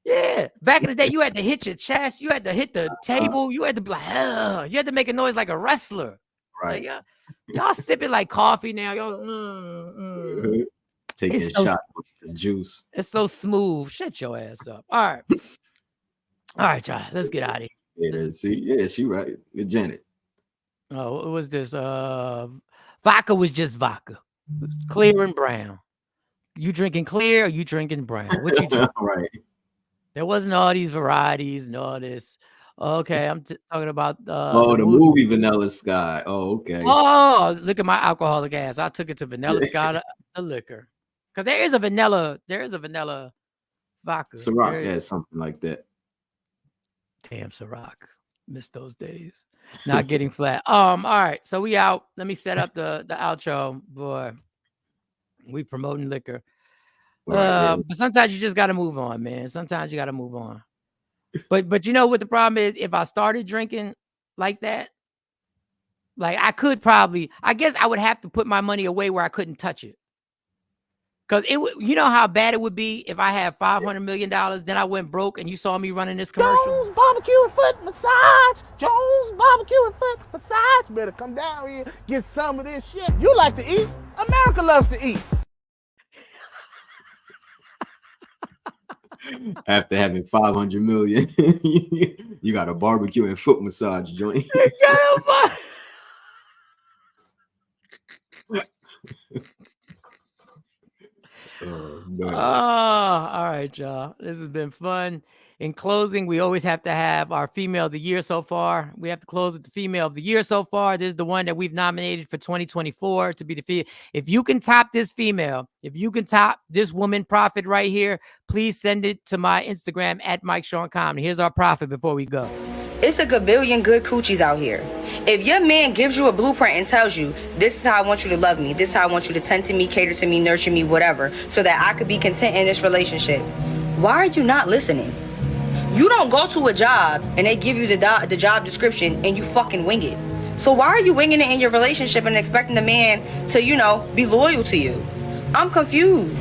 yeah, back in the day, you had to hit your chest, you had to hit the table, you had to be like, you had to make a noise like a wrestler. Right. Like, y'all sipping like coffee now. Y'all taking a shot with juice. It's so smooth. Shut your ass up. All right, y'all. Let's get out of here. Yeah, she right. Good Janet. Oh, what was this? Vodka was just vodka. It was clear and brown. You drinking clear or you drinking brown? What you drinking? Right. There wasn't all these varieties and all this. Okay, I'm talking about the movie Vanilla Sky. Oh, okay. Oh, look at my alcoholic ass. I took it to Vanilla Sky, the liquor. Because there is a vanilla vodka. Ciroc has something like that. Damn, Ciroc. Missed those days. Not getting flat. All right. So we out. Let me set up the outro. Boy, we promoting liquor. But sometimes you just gotta move on, man. Sometimes you gotta move on. But you know what the problem is? If I started drinking like that, like I could probably, I guess I would have to put my money away where I couldn't touch it. Because it would, you know how bad it would be if I had $500 million, then I went broke and you saw me running this commercial. Jones Barbecue and Foot Massage. Jones Barbecue and Foot Massage. You better come down here, get some of this shit. You like to eat. America loves to eat. After having 500 million, you got a barbecue and foot massage joint. Oh, man. All right, y'all. This has been fun. In closing, we always have to have our female of the year so far. We have to close with the female of the year so far. This is the one that we've nominated for 2024 to be the female. If you can top this female, if you can top this woman prophet right here, please send it to my Instagram at Mike Sean Comedy. Here's our prophet before we go. It's a gabillion good coochies out here. If your man gives you a blueprint and tells you, this is how I want you to love me, this is how I want you to tend to me, cater to me, nurture me, whatever, so that I could be content in this relationship, why are you not listening? You don't go to a job and they give you the job description and you fucking wing it. So why are you winging it in your relationship and expecting the man to, be loyal to you? I'm confused.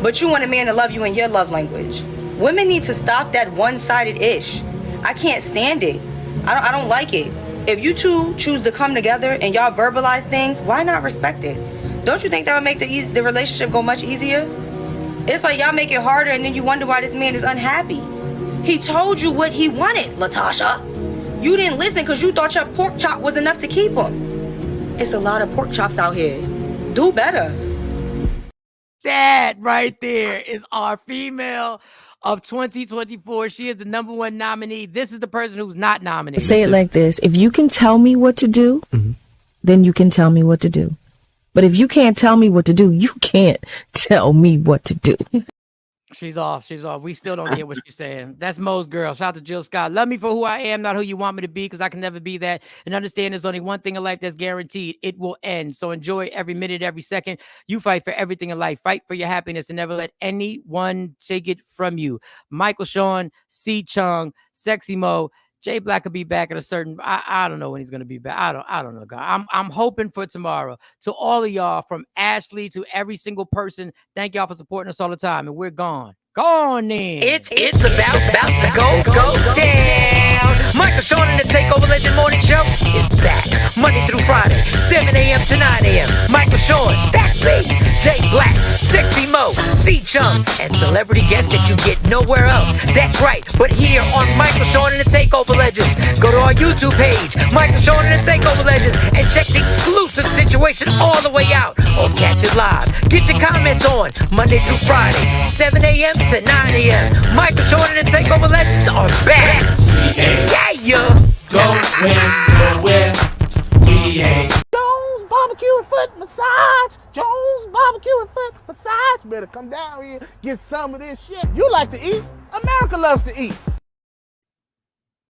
But you want a man to love you in your love language. Women need to stop that one-sided ish. I can't stand it. I don't like it. If you two choose to come together and y'all verbalize things, why not respect it? Don't you think that would make the relationship go much easier? It's like y'all make it harder and then you wonder why this man is unhappy. He told you what he wanted, Latasha. You didn't listen because you thought your pork chop was enough to keep him. It's a lot of pork chops out here. Do better. That right there is our female of 2024. She is the #1 nominee. This is the person who's not nominated. Say it like this. If you can tell me what to do, then you can tell me what to do. But if you can't tell me what to do, you can't tell me what to do. She's off. She's off. We still don't get what she's saying. That's Mo's girl. Shout out to Jill Scott. Love me for who I am, not who you want me to be, because I can never be that. And understand there's only one thing in life that's guaranteed. It will end. So enjoy every minute, every second. You fight for everything in life. Fight for your happiness and never let anyone take it from you. Michael Sean, C. Chung, Sexy Mo. Jay Black could be back at a certain. I don't know when he's gonna be back. I don't know, God. I'm hoping for tomorrow. To all of y'all, from Ashley to every single person, thank y'all for supporting us all the time. And we're gone. Gone then. It's about to go down. Michael Sean and the Takeover Legend Morning Show is back Monday through Friday, 7 a.m. to 9 a.m. Michael Sean, that's me. Jay Black, Sexy Mo, C. Chung, and celebrity guests that you get nowhere else. That's right, but here on Michael Sean and the Takeover Legends. Go to our YouTube page, Michael Sean and the Takeover Legends, and check the exclusive situation all the way out. Or catch it live. Get your comments on Monday through Friday, 7 a.m. to 9 a.m. Michael Sean and the Takeover Legends are back. Yeah. Going nowhere. We ain't. Jones barbecue and foot massage. Jones barbecue and foot massage. Better come down here, get some of this shit. You like to eat. America loves to eat.